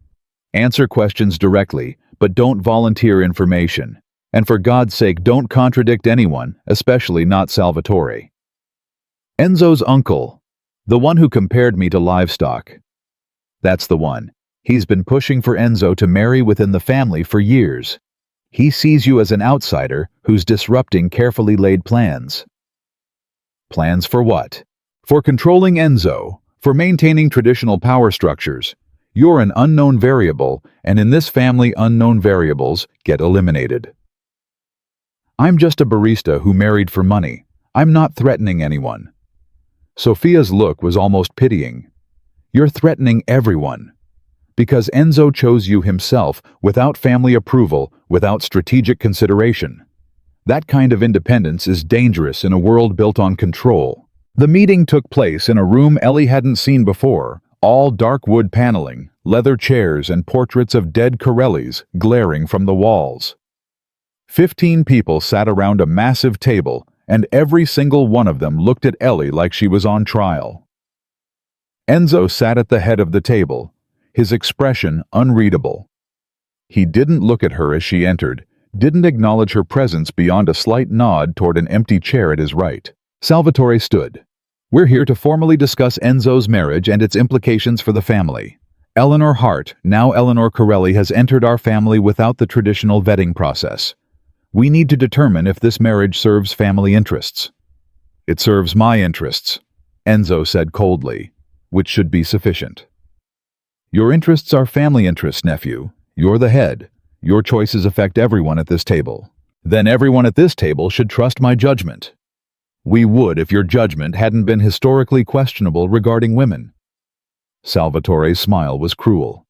Answer questions directly, but don't volunteer information. And for God's sake, don't contradict anyone, especially not Salvatore. Enzo's uncle. The one who compared me to livestock. That's the one. He's been pushing for Enzo to marry within the family for years. He sees you as an outsider who's disrupting carefully laid plans. Plans for what? For controlling Enzo, for maintaining traditional power structures. You're an unknown variable, and in this family unknown variables get eliminated. I'm just a barista who married for money. I'm not threatening anyone. Sophia's look was almost pitying. You're threatening everyone. Because Enzo chose you himself, without family approval, without strategic consideration. That kind of independence is dangerous in a world built on control. The meeting took place in a room Ellie hadn't seen before, all dark wood paneling, leather chairs, and portraits of dead Corellis glaring from the walls. 15 people sat around a massive table, and every single one of them looked at Ellie like she was on trial. Enzo sat at the head of the table, his expression unreadable. He didn't look at her as she entered, didn't acknowledge her presence beyond a slight nod toward an empty chair at his right. Salvatore stood. We're here to formally discuss Enzo's marriage and its implications for the family. Eleanor Hart, now Eleanor Corelli, has entered our family without the traditional vetting process. We need to determine if this marriage serves family interests. It serves my interests, Enzo said coldly, which should be sufficient. Your interests are family interests, nephew. You're the head. Your choices affect everyone at this table. Then everyone at this table should trust my judgment. We would if your judgment hadn't been historically questionable regarding women. Salvatore's smile was cruel.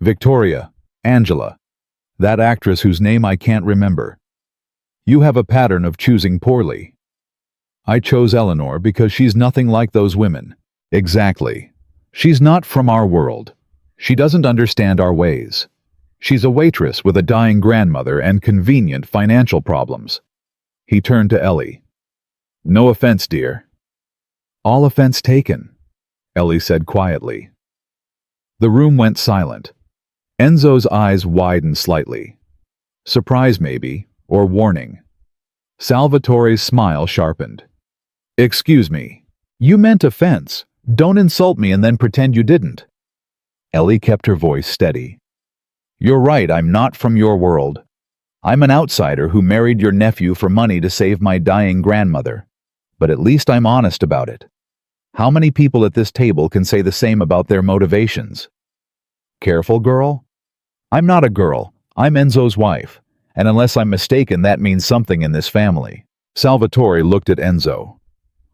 Victoria, Angela, that actress whose name I can't remember. You have a pattern of choosing poorly. I chose Eleanor because she's nothing like those women. Exactly. She's not from our world. She doesn't understand our ways. She's a waitress with a dying grandmother and convenient financial problems. He turned to Ellie. No offense, dear. All offense taken, Ellie said quietly. The room went silent. Enzo's eyes widened slightly. Surprise maybe, or warning. Salvatore's smile sharpened. Excuse me. You meant offense. Don't insult me and then pretend you didn't. Ellie kept her voice steady. You're right, I'm not from your world. I'm an outsider who married your nephew for money to save my dying grandmother. But at least I'm honest about it. How many people at this table can say the same about their motivations? Careful, girl? I'm not a girl. I'm Enzo's wife. And unless I'm mistaken, that means something in this family. Salvatore looked at Enzo.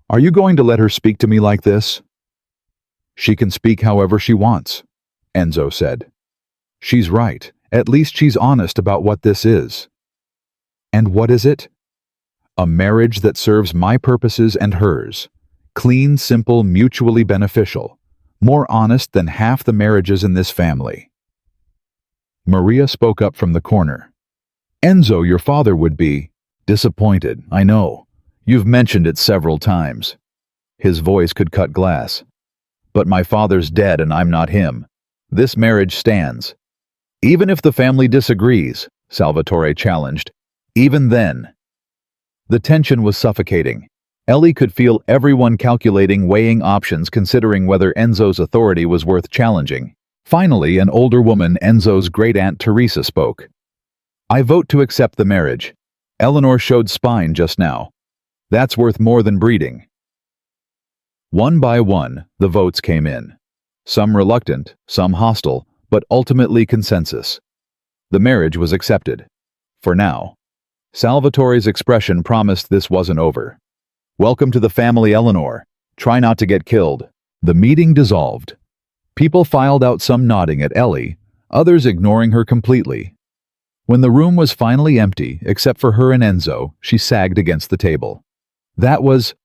Are you going to let her speak to me like this? She can speak however she wants, Enzo said. She's right. At least she's honest about what this is. And what is it? A marriage that serves my purposes and hers. Clean, simple, mutually beneficial. More honest than half the marriages in this family. Maria spoke up from the corner. Enzo, your father would be disappointed, I know. You've mentioned it several times. His voice could cut glass. But my father's dead and I'm not him. This marriage stands. Even if the family disagrees, Salvatore challenged, even then. The tension was suffocating. Ellie could feel everyone calculating, weighing options, considering whether Enzo's authority was worth challenging. Finally, an older woman, Enzo's great-aunt Teresa, spoke. I vote to accept the marriage. Eleanor showed spine just now. That's worth more than breeding. One by one, the votes came in. Some reluctant, some hostile, but ultimately consensus. The marriage was accepted. For now. Salvatore's expression promised this wasn't over. Welcome to the family, Eleanor. Try not to get killed. The meeting dissolved. People filed out, some nodding at Ellie, others ignoring her completely. When the room was finally empty, except for her and Enzo, she sagged against the table. That was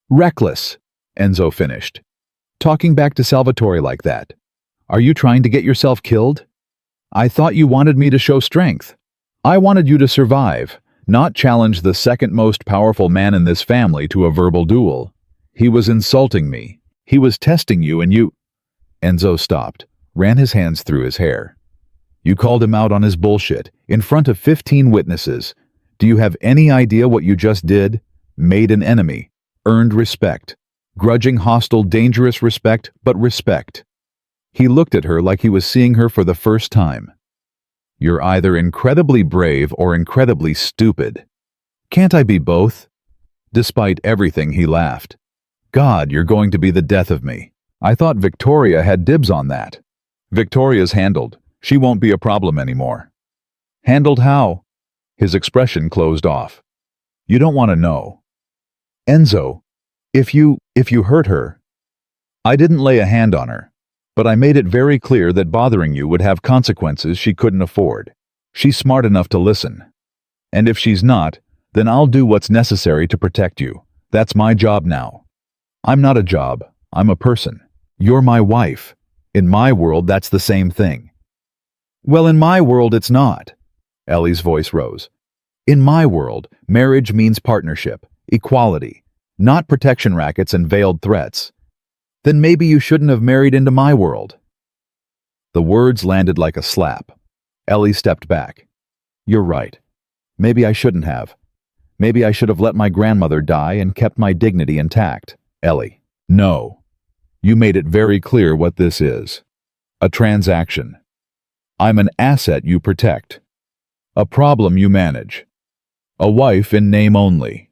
Reckless, Enzo finished. Talking back to Salvatore like that. Are you trying to get yourself killed? I thought you wanted me to show strength. I wanted you to survive, not challenge the second most powerful man in this family to a verbal duel. He was insulting me. He was testing you and you— Enzo stopped, ran his hands through his hair. You called him out on his bullshit, in front of 15 witnesses. Do you have any idea what you just did? Made an enemy. Earned respect. Grudging, hostile, dangerous respect, but respect. He looked at her like he was seeing her for the first time. You're either incredibly brave or incredibly stupid. Can't I be both? Despite everything, he laughed. God, you're going to be the death of me. I thought Victoria had dibs on that. Victoria's handled. She won't be a problem anymore. Handled how? His expression closed off. You don't want to know. Enzo, if you hurt her. I didn't lay a hand on her, but I made it very clear that bothering you would have consequences she couldn't afford. She's smart enough to listen. And if she's not, then I'll do what's necessary to protect you. That's my job now. I'm not a job, I'm a person. You're my wife. In my world, that's the same thing. Well, in my world, it's not. Ellie's voice rose. In my world, marriage means partnership, equality, not protection rackets and veiled threats. Then maybe you shouldn't have married into my world. The words landed like a slap. Ellie stepped back. You're right. Maybe I shouldn't have. Maybe I should have let my grandmother die and kept my dignity intact. Ellie. No. You made it very clear what this is. A transaction. I'm an asset you protect. A problem you manage. A wife in name only.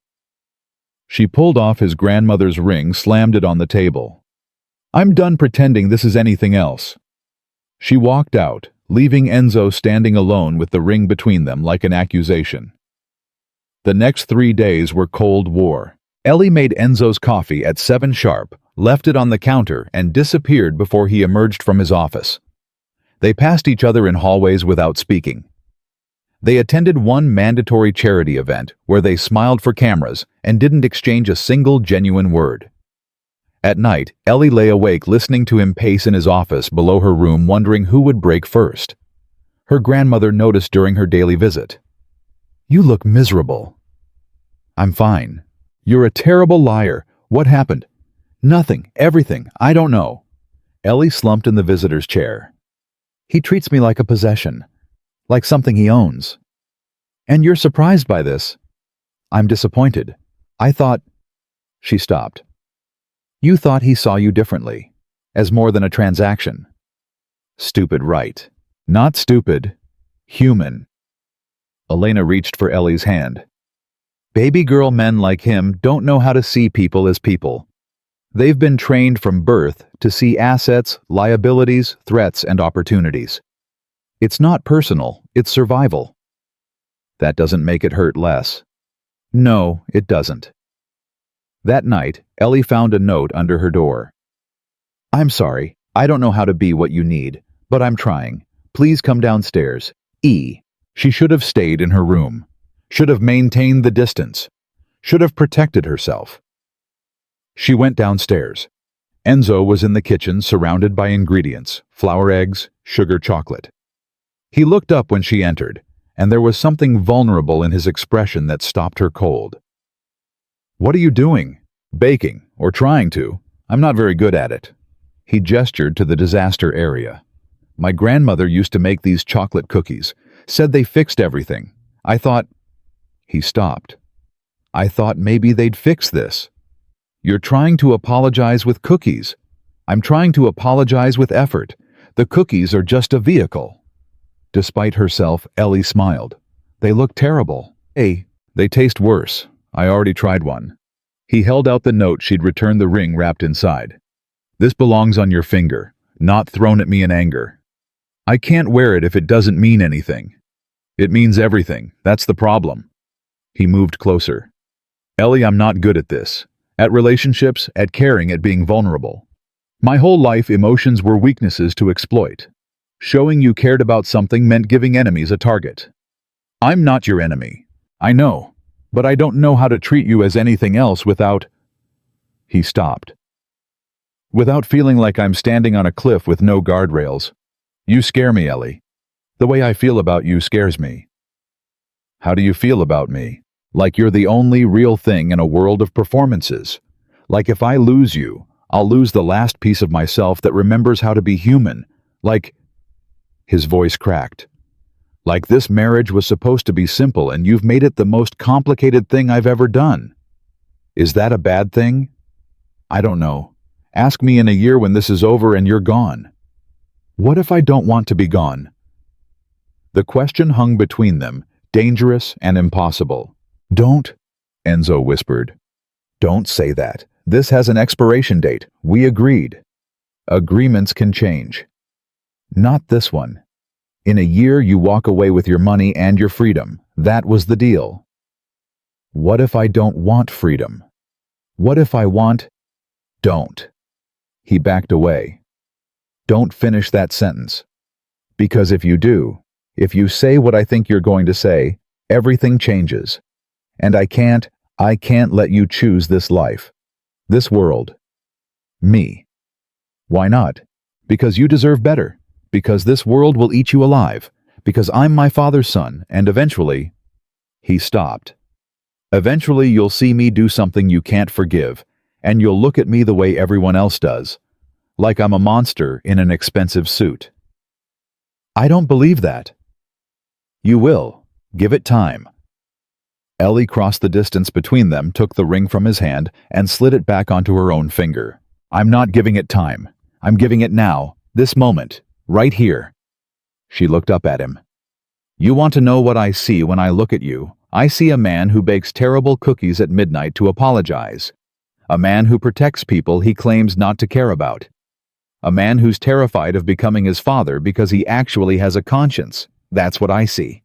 She pulled off his grandmother's ring, slammed it on the table. I'm done pretending this is anything else. She walked out, leaving Enzo standing alone with the ring between them like an accusation. The next 3 days were Cold War. Ellie made Enzo's coffee at 7 sharp, left it on the counter, and disappeared before he emerged from his office. They passed each other in hallways without speaking. They attended one mandatory charity event where they smiled for cameras and didn't exchange a single genuine word. At night, Ellie lay awake listening to him pace in his office below her room, wondering who would break first. Her grandmother noticed during her daily visit. You look miserable. I'm fine. You're a terrible liar. What happened? Nothing. Everything. I don't know. Ellie slumped in the visitor's chair. He treats me like a possession. Like something he owns. And you're surprised by this? I'm disappointed. I thought— She stopped. You thought he saw you differently, as more than a transaction. Stupid, right? Not stupid. Human. Elena reached for Ellie's hand. Baby girl men like him don't know how to see people as people. They've been trained from birth to see assets, liabilities, threats, and opportunities. It's not personal, it's survival. That doesn't make it hurt less. No, it doesn't. That night, Ellie found a note under her door. I'm sorry, I don't know how to be what you need, but I'm trying. Please come downstairs. E. She should have stayed in her room. Should have maintained the distance. Should have protected herself. She went downstairs. Enzo was in the kitchen surrounded by ingredients, flour, eggs, sugar, chocolate. He looked up when she entered, and there was something vulnerable in his expression that stopped her cold. What are you doing? Baking, or trying to. I'm not very good at it. He gestured to the disaster area. My grandmother used to make these chocolate cookies, said they fixed everything. I thought— He stopped. I thought maybe they'd fix this. You're trying to apologize with cookies. I'm trying to apologize with effort. The cookies are just a vehicle. Despite herself, Ellie smiled. They look terrible. Hey, they taste worse. I already tried one. He held out the note she'd returned, the ring wrapped inside. This belongs on your finger, not thrown at me in anger. I can't wear it if it doesn't mean anything. It means everything. That's the problem. He moved closer. Ellie, I'm not good at this. At relationships, at caring, at being vulnerable. My whole life, emotions were weaknesses to exploit. Showing you cared about something meant giving enemies a target. I'm not your enemy. I know, but I don't know how to treat you as anything else without— He stopped. Without feeling like I'm standing on a cliff with no guardrails. You scare me, Ellie. The way I feel about you scares me. How do you feel about me? Like you're the only real thing in a world of performances. Like if I lose you, I'll lose the last piece of myself that remembers how to be human. Like, his voice cracked. Like this marriage was supposed to be simple and you've made it the most complicated thing I've ever done. Is that a bad thing? I don't know. Ask me in a year when this is over and you're gone. What if I don't want to be gone? The question hung between them, dangerous and impossible. Don't, Enzo whispered. Don't say that. This has an expiration date. We agreed. Agreements can change. Not this one. In a year you walk away with your money and your freedom. That was the deal. What if I don't want freedom? What if I want... Don't. He backed away. Don't finish that sentence. Because if you do, if you say what I think you're going to say, everything changes. And I can't let you choose this life. This world. Me. Why not? Because you deserve better. Because this world will eat you alive. Because I'm my father's son, and eventually... He stopped. Eventually you'll see me do something you can't forgive, and you'll look at me the way everyone else does. Like I'm a monster in an expensive suit. I don't believe that. You will. Give it time. Ellie crossed the distance between them, took the ring from his hand, and slid it back onto her own finger. I'm not giving it time. I'm giving it now, this moment, right here. She looked up at him. You want to know what I see when I look at you? I see a man who bakes terrible cookies at midnight to apologize. A man who protects people he claims not to care about. A man who's terrified of becoming his father because he actually has a conscience. That's what I see.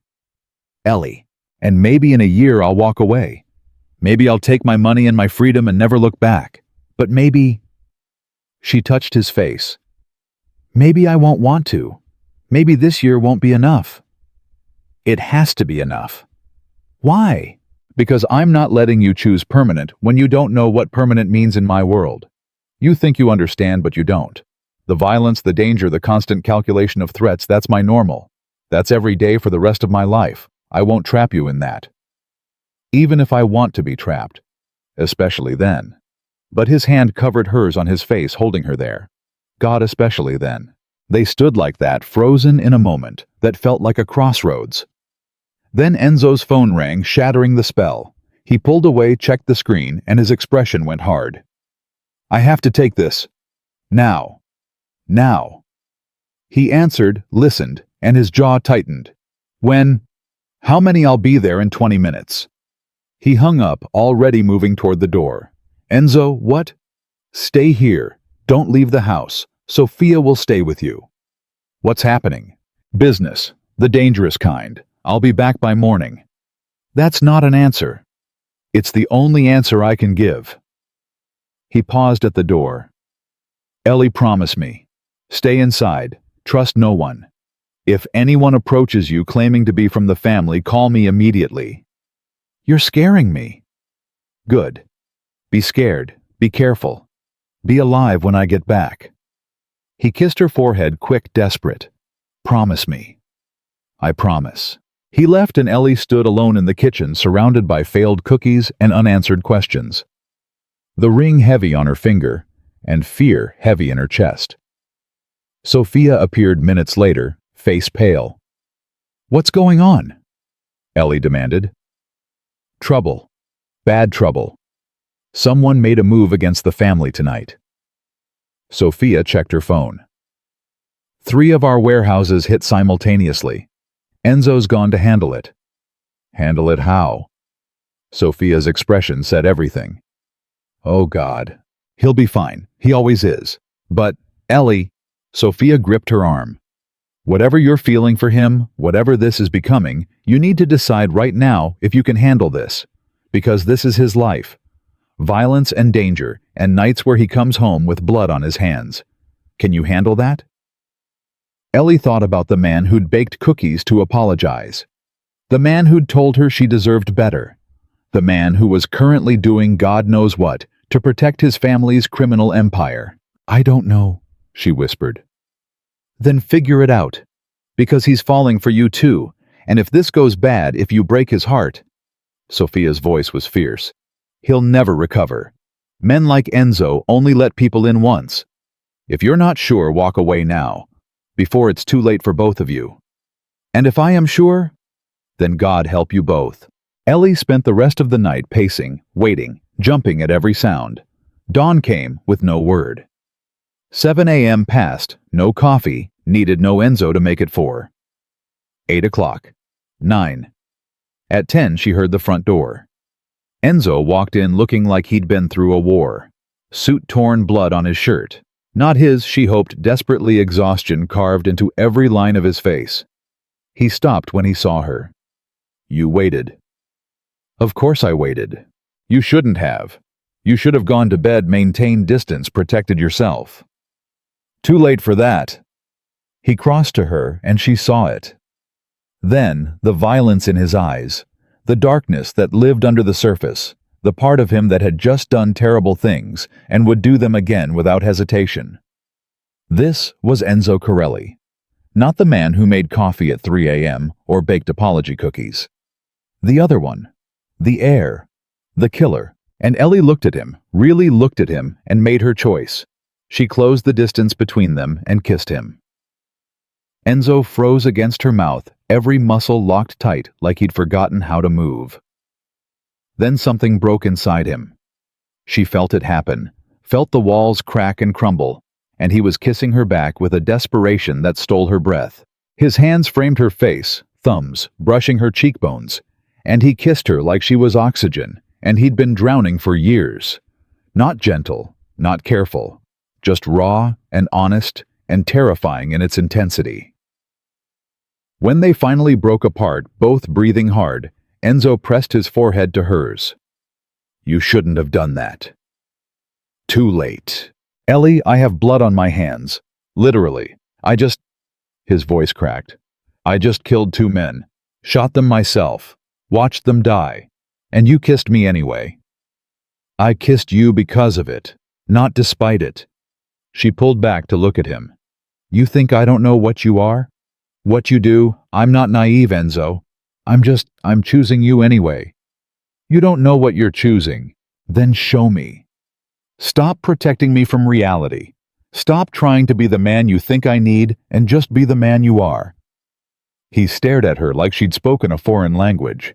Ellie. And maybe in a year I'll walk away. Maybe I'll take my money and my freedom and never look back. But maybe... She touched his face. Maybe I won't want to. Maybe this year won't be enough. It has to be enough. Why? Because I'm not letting you choose permanent when you don't know what permanent means in my world. You think you understand, but you don't. The violence, the danger, the constant calculation of threats, that's my normal. That's every day for the rest of my life. I won't trap you in that. Even if I want to be trapped. Especially then. But his hand covered hers on his face, holding her there. God, especially then. They stood like that, frozen in a moment that felt like a crossroads. Then Enzo's phone rang, shattering the spell. He pulled away, checked the screen, and his expression went hard. I have to take this. Now. Now. He answered, listened, and his jaw tightened. When? How many? I'll be there in 20 minutes. He hung up, already moving toward the door. Enzo, what? Stay here. Don't leave the house. Sophia will stay with you. What's happening? Business. The dangerous kind. I'll be back by morning. That's not an answer. It's the only answer I can give. He paused at the door. Ellie, promise me. Stay inside. Trust no one. If anyone approaches you claiming to be from the family, call me immediately. You're scaring me. Good. Be scared. Be careful. Be alive when I get back. He kissed her forehead, quick, desperate. Promise me. I promise. He left and Ellie stood alone in the kitchen, surrounded by failed cookies and unanswered questions. The ring heavy on her finger, and fear heavy in her chest. Sophia appeared minutes later, face pale. What's going on? Ellie demanded. Trouble. Bad trouble. Someone made a move against the family tonight. Sophia checked her phone. 3 of our warehouses hit simultaneously. Enzo's gone to handle it. Handle it how? Sophia's expression said everything. Oh God. He'll be fine. He always is. But, Ellie, Sophia gripped her arm. Whatever you're feeling for him, whatever this is becoming, you need to decide right now if you can handle this. Because this is his life. Violence and danger, and nights where he comes home with blood on his hands. Can you handle that? Ellie thought about the man who'd baked cookies to apologize. The man who'd told her she deserved better. The man who was currently doing God knows what To protect his family's criminal empire. I don't know, she whispered. Then figure it out. Because he's falling for you too, and if this goes bad, if you break his heart. Sophia's voice was fierce. He'll never recover. Men like Enzo only let people in once. If you're not sure, walk away now, before it's too late for both of you. And if I am sure, then God help you both. Ellie spent the rest of the night pacing, waiting, jumping at every sound. Dawn came with no word. 7 a.m. passed, no coffee, needed no Enzo to make it 4. 8 o'clock. 9. At 10 she heard the front door. Enzo walked in looking like he'd been through a war. Suit torn, blood on his shirt. Not his, she hoped, desperately, exhaustion carved into every line of his face. He stopped when he saw her. You waited. Of course I waited. You shouldn't have. You should have gone to bed, maintained distance, protected yourself. Too late for that. He crossed to her, and she saw it. Then, the violence in his eyes, the darkness that lived under the surface, the part of him that had just done terrible things and would do them again without hesitation. This was Enzo Corelli, not the man who made coffee at 3 a.m. or baked apology cookies. The other one, the heir, the killer. And Ellie looked at him, really looked at him, and made her choice. She closed the distance between them and kissed him. Enzo froze against her mouth, every muscle locked tight like he'd forgotten how to move. Then something broke inside him. She felt it happen, felt the walls crack and crumble, and he was kissing her back with a desperation that stole her breath. His hands framed her face, thumbs brushing her cheekbones, and he kissed her like she was oxygen, and he'd been drowning for years. Not gentle, not careful, just raw and honest and terrifying in its intensity. When they finally broke apart, both breathing hard, Enzo pressed his forehead to hers. You shouldn't have done that. Too late. Ellie, I have blood on my hands. Literally. His voice cracked. I just killed 2 men. Shot them myself. Watched them die. And you kissed me anyway. I kissed you because of it, not despite it. She pulled back to look at him. You think I don't know what you are? What you do? I'm not naive, Enzo. I'm choosing you anyway. You don't know what you're choosing. Then show me. Stop protecting me from reality. Stop trying to be the man you think I need and just be the man you are. He stared at her like she'd spoken a foreign language.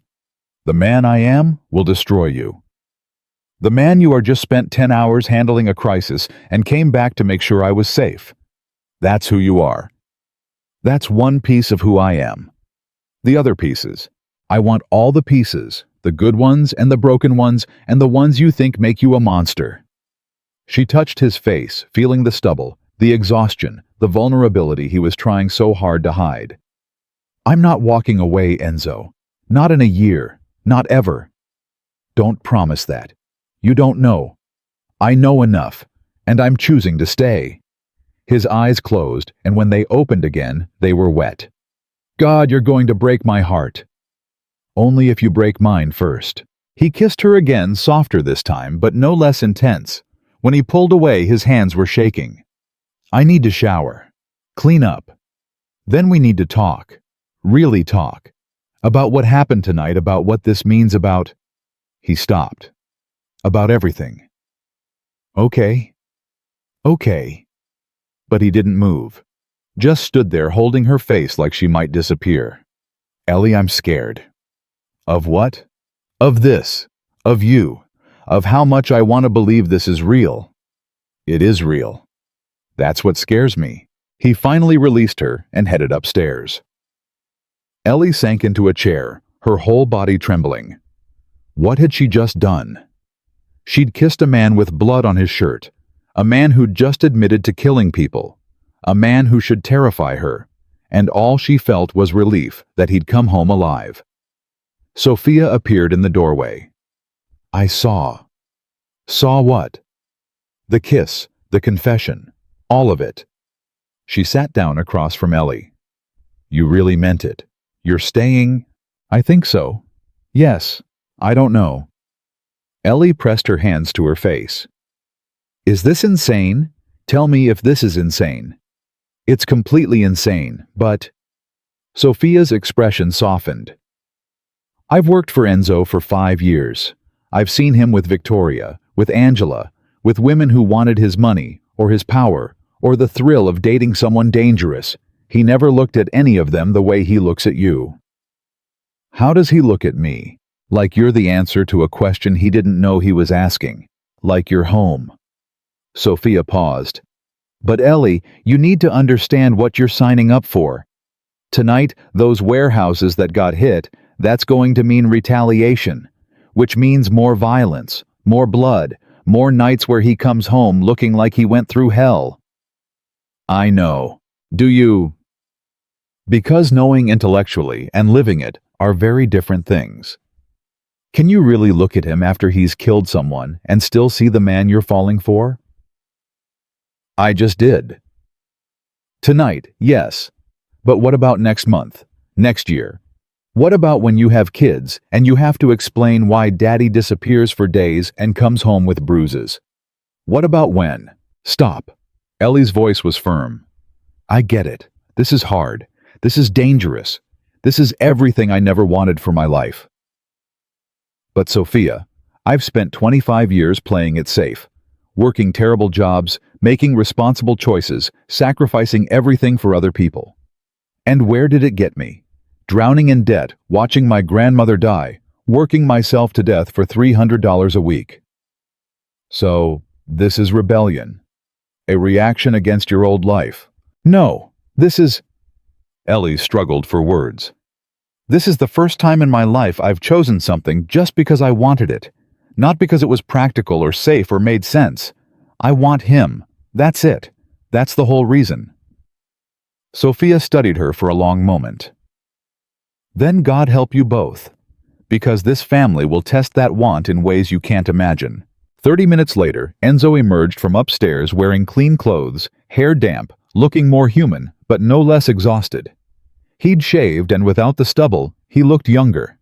The man I am will destroy you. The man you are just spent 10 hours handling a crisis and came back to make sure I was safe. That's who you are. That's one piece of who I am. The other pieces. I want all the pieces, the good ones and the broken ones and the ones you think make you a monster. She touched his face, feeling the stubble, the exhaustion, the vulnerability he was trying so hard to hide. I'm not walking away, Enzo. Not in a year. Not ever. Don't promise that. You don't know. I know enough, and I'm choosing to stay. His eyes closed, and when they opened again, they were wet. God, you're going to break my heart. Only if you break mine first. He kissed her again, softer this time, but no less intense. When he pulled away, his hands were shaking. I need to shower. Clean up. Then we need to talk. Really talk. About what happened tonight, about what this means, about... He stopped. About everything. Okay. Okay. But he didn't move. Just stood there holding her face like she might disappear. Ellie, I'm scared. Of what? Of this. Of you. Of how much I want to believe this is real. It is real. That's what scares me. He finally released her and headed upstairs. Ellie sank into a chair, her whole body trembling. What had she just done? She'd kissed a man with blood on his shirt, a man who'd just admitted to killing people, a man who should terrify her, and all she felt was relief that he'd come home alive. Sophia appeared in the doorway. I saw. Saw what? The kiss, the confession, all of it. She sat down across from Ellie. You really meant it. You're staying? I think so. Yes. I don't know. Ellie pressed her hands to her face. Is this insane? Tell me if this is insane. It's completely insane, but... Sophia's expression softened. I've worked for Enzo for 5 years. I've seen him with Victoria, with Angela, with women who wanted his money, or his power, or the thrill of dating someone dangerous. He never looked at any of them the way he looks at you. How does he look at me? Like you're the answer to a question he didn't know he was asking. Like you're home. Sophia paused. But Ellie, you need to understand what you're signing up for. Tonight, those warehouses that got hit, that's going to mean retaliation, which means more violence, more blood, more nights where he comes home looking like he went through hell. I know. Do you? Because knowing intellectually and living it are very different things. Can you really look at him after he's killed someone and still see the man you're falling for? I just did. Tonight, yes. But what about next month? Next year? What about when you have kids and you have to explain why daddy disappears for days and comes home with bruises? What about when? Stop. Ellie's voice was firm. I get it. This is hard. This is dangerous. This is everything I never wanted for my life. But Sophia, I've spent 25 years playing it safe, working terrible jobs, making responsible choices, sacrificing everything for other people. And where did it get me? Drowning in debt, watching my grandmother die, working myself to death for $300 a week. So, this is rebellion. A reaction against your old life. No, this is... Ellie struggled for words. This is the first time in my life I've chosen something just because I wanted it, not because it was practical or safe or made sense. I want him. That's it. That's the whole reason. Sophia studied her for a long moment. Then God help you both, because this family will test that want in ways you can't imagine. 30 minutes later, Enzo emerged from upstairs wearing clean clothes, hair damp, looking more human, but no less exhausted. He'd shaved, and without the stubble, he looked younger.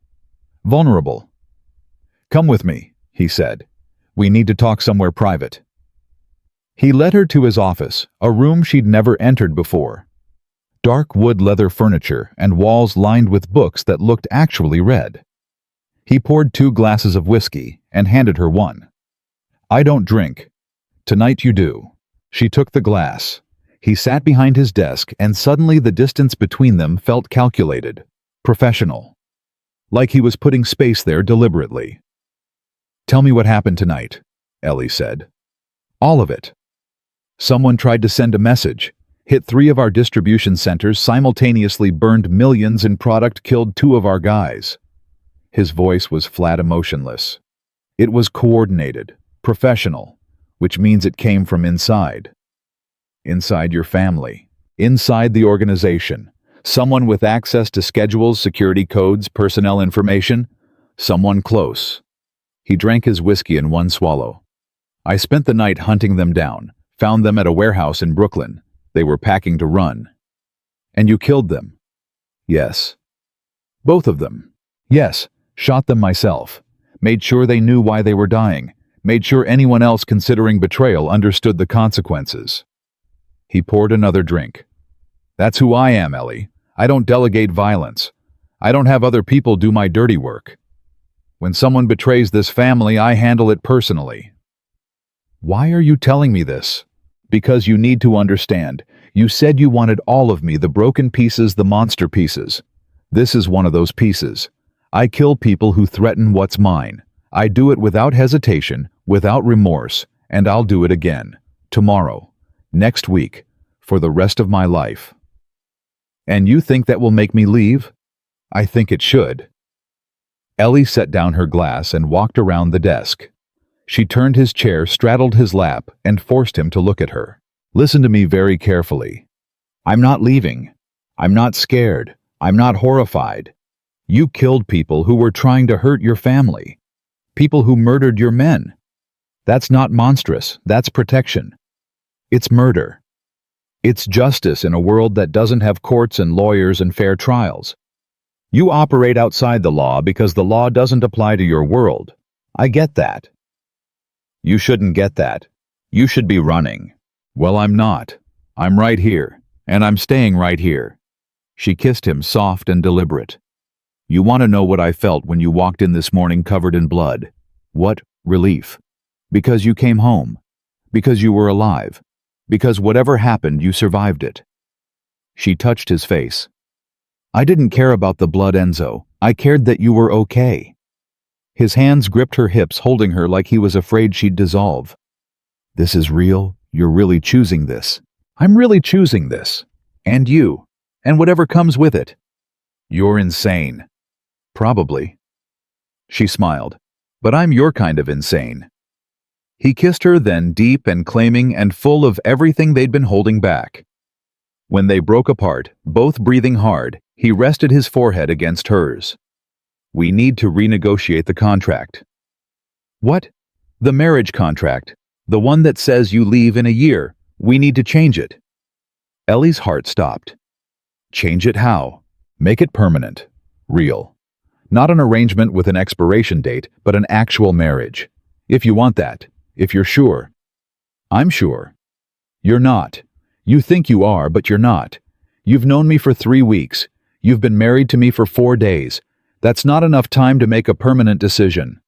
Vulnerable. Come with me, he said. We need to talk somewhere private. He led her to his office, a room she'd never entered before. Dark wood leather furniture and walls lined with books that looked actually read. He poured 2 glasses of whiskey and handed her one. I don't drink. Tonight you do. She took the glass. He sat behind his desk, and suddenly the distance between them felt calculated, professional. Like he was putting space there deliberately. Tell me what happened tonight, Ellie said. All of it. Someone tried to send a message, hit 3 of our distribution centers, simultaneously burned millions in product, killed 2 of our guys. His voice was flat, emotionless. It was coordinated, professional, which means it came from inside. Inside your family. Inside the organization. Someone with access to schedules, security codes, personnel information. Someone close. He drank his whiskey in one swallow. I spent the night hunting them down, found them at a warehouse in Brooklyn. They were packing to run. And you killed them? Yes. Both of them? Yes. Shot them myself. Made sure they knew why they were dying. Made sure anyone else considering betrayal understood the consequences. He poured another drink. That's who I am, Ellie. I don't delegate violence. I don't have other people do my dirty work. When someone betrays this family, I handle it personally. Why are you telling me this? Because you need to understand. You said you wanted all of me, the broken pieces, the monster pieces. This is one of those pieces. I kill people who threaten what's mine. I do it without hesitation, without remorse, and I'll do it again. Tomorrow. Next week. For the rest of my life. And you think that will make me leave? I think it should. Ellie set down her glass and walked around the desk. She turned his chair, straddled his lap, and forced him to look at her. Listen to me very carefully. I'm not leaving. I'm not scared. I'm not horrified. You killed people who were trying to hurt your family. People who murdered your men. That's not monstrous. That's protection. It's murder. It's justice in a world that doesn't have courts and lawyers and fair trials. You operate outside the law because the law doesn't apply to your world. I get that. You shouldn't get that. You should be running. Well, I'm not. I'm right here, and I'm staying right here. She kissed him, soft and deliberate. You want to know what I felt when you walked in this morning covered in blood? What? Relief. Because you came home. Because you were alive. Because whatever happened, you survived it. She touched his face. I didn't care about the blood, Enzo. I cared that you were okay. His hands gripped her hips, holding her like he was afraid she'd dissolve. This is real? You're really choosing this? I'm really choosing this. And you. And whatever comes with it. You're insane. Probably. She smiled. But I'm your kind of insane. He kissed her then, deep and claiming and full of everything they'd been holding back. When they broke apart, both breathing hard, he rested his forehead against hers. We need to renegotiate the contract. What? The marriage contract. The one that says you leave in a year. We need to change it. Ellie's heart stopped. Change it how? Make it permanent. Real. Not an arrangement with an expiration date, but an actual marriage. If you want that. If you're sure. I'm sure. You're not. You think you are, but you're not. You've known me for 3 weeks. You've been married to me for 4 days. That's not enough time to make a permanent decision.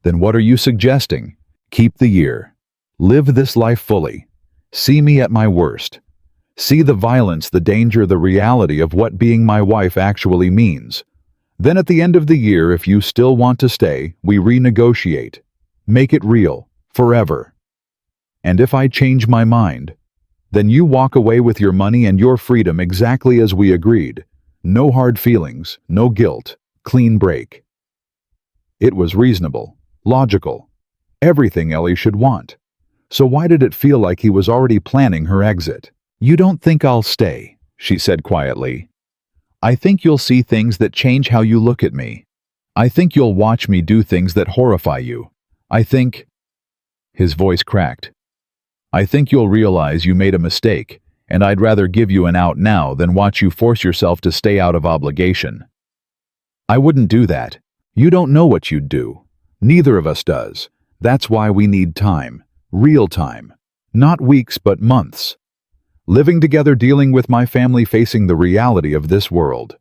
Then what are you suggesting? Keep the year. Live this life fully. See me at my worst. See the violence, the danger, the reality of what being my wife actually means. Then at the end of the year, if you still want to stay, we renegotiate. Make it real. Forever. And if I change my mind, then you walk away with your money and your freedom exactly as we agreed. No hard feelings, no guilt, clean break. It was reasonable, logical, everything Ellie should want. So why did it feel like he was already planning her exit? You don't think I'll stay, she said quietly. I think you'll see things that change how you look at me. I think you'll watch me do things that horrify you. I think... His voice cracked. I think you'll realize you made a mistake, and I'd rather give you an out now than watch you force yourself to stay out of obligation. I wouldn't do that. You don't know what you'd do. Neither of us does. That's why we need time. Real time. Not weeks, but months. Living together, dealing with my family, facing the reality of this world.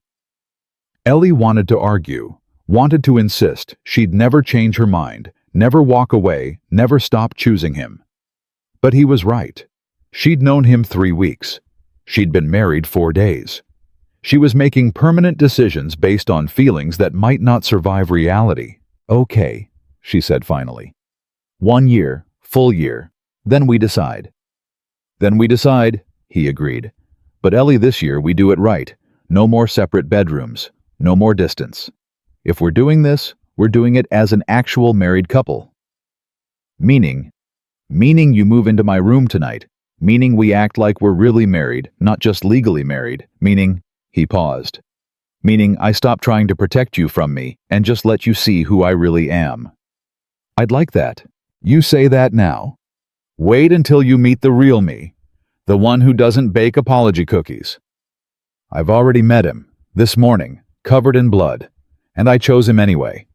Ellie wanted to argue, wanted to insist she'd never change her mind, never walk away, never stop choosing him. But he was right. She'd known him 3 weeks. She'd been married 4 days. She was making permanent decisions based on feelings that might not survive reality. Okay, she said finally. 1 year, full year. Then we decide. Then we decide, he agreed. But Ellie, this year we do it right. No more separate bedrooms. No more distance. If we're doing this, we're doing it as an actual married couple. Meaning you move into my room tonight. Meaning we act like we're really married, not just legally married. Meaning, he paused. Meaning I stop trying to protect you from me and just let you see who I really am. I'd like that. You say that now. Wait until you meet the real me. The one who doesn't bake apology cookies. I've already met him, this morning, covered in blood. And I chose him anyway.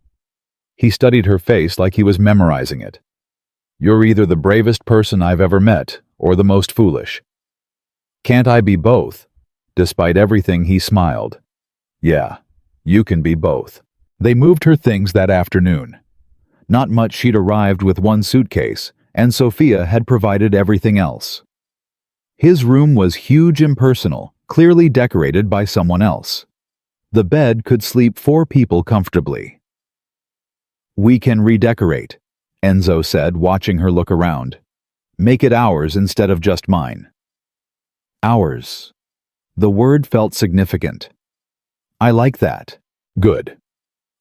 He studied her face like he was memorizing it. You're either the bravest person I've ever met, or the most foolish. Can't I be both? Despite everything, he smiled. Yeah, you can be both. They moved her things that afternoon. Not much. She'd arrived with 1 suitcase, and Sophia had provided everything else. His room was huge, impersonal, clearly decorated by someone else. The bed could sleep 4 people comfortably. We can redecorate, Enzo said, watching her look around. Make it ours instead of just mine. Ours. The word felt significant. I like that. Good.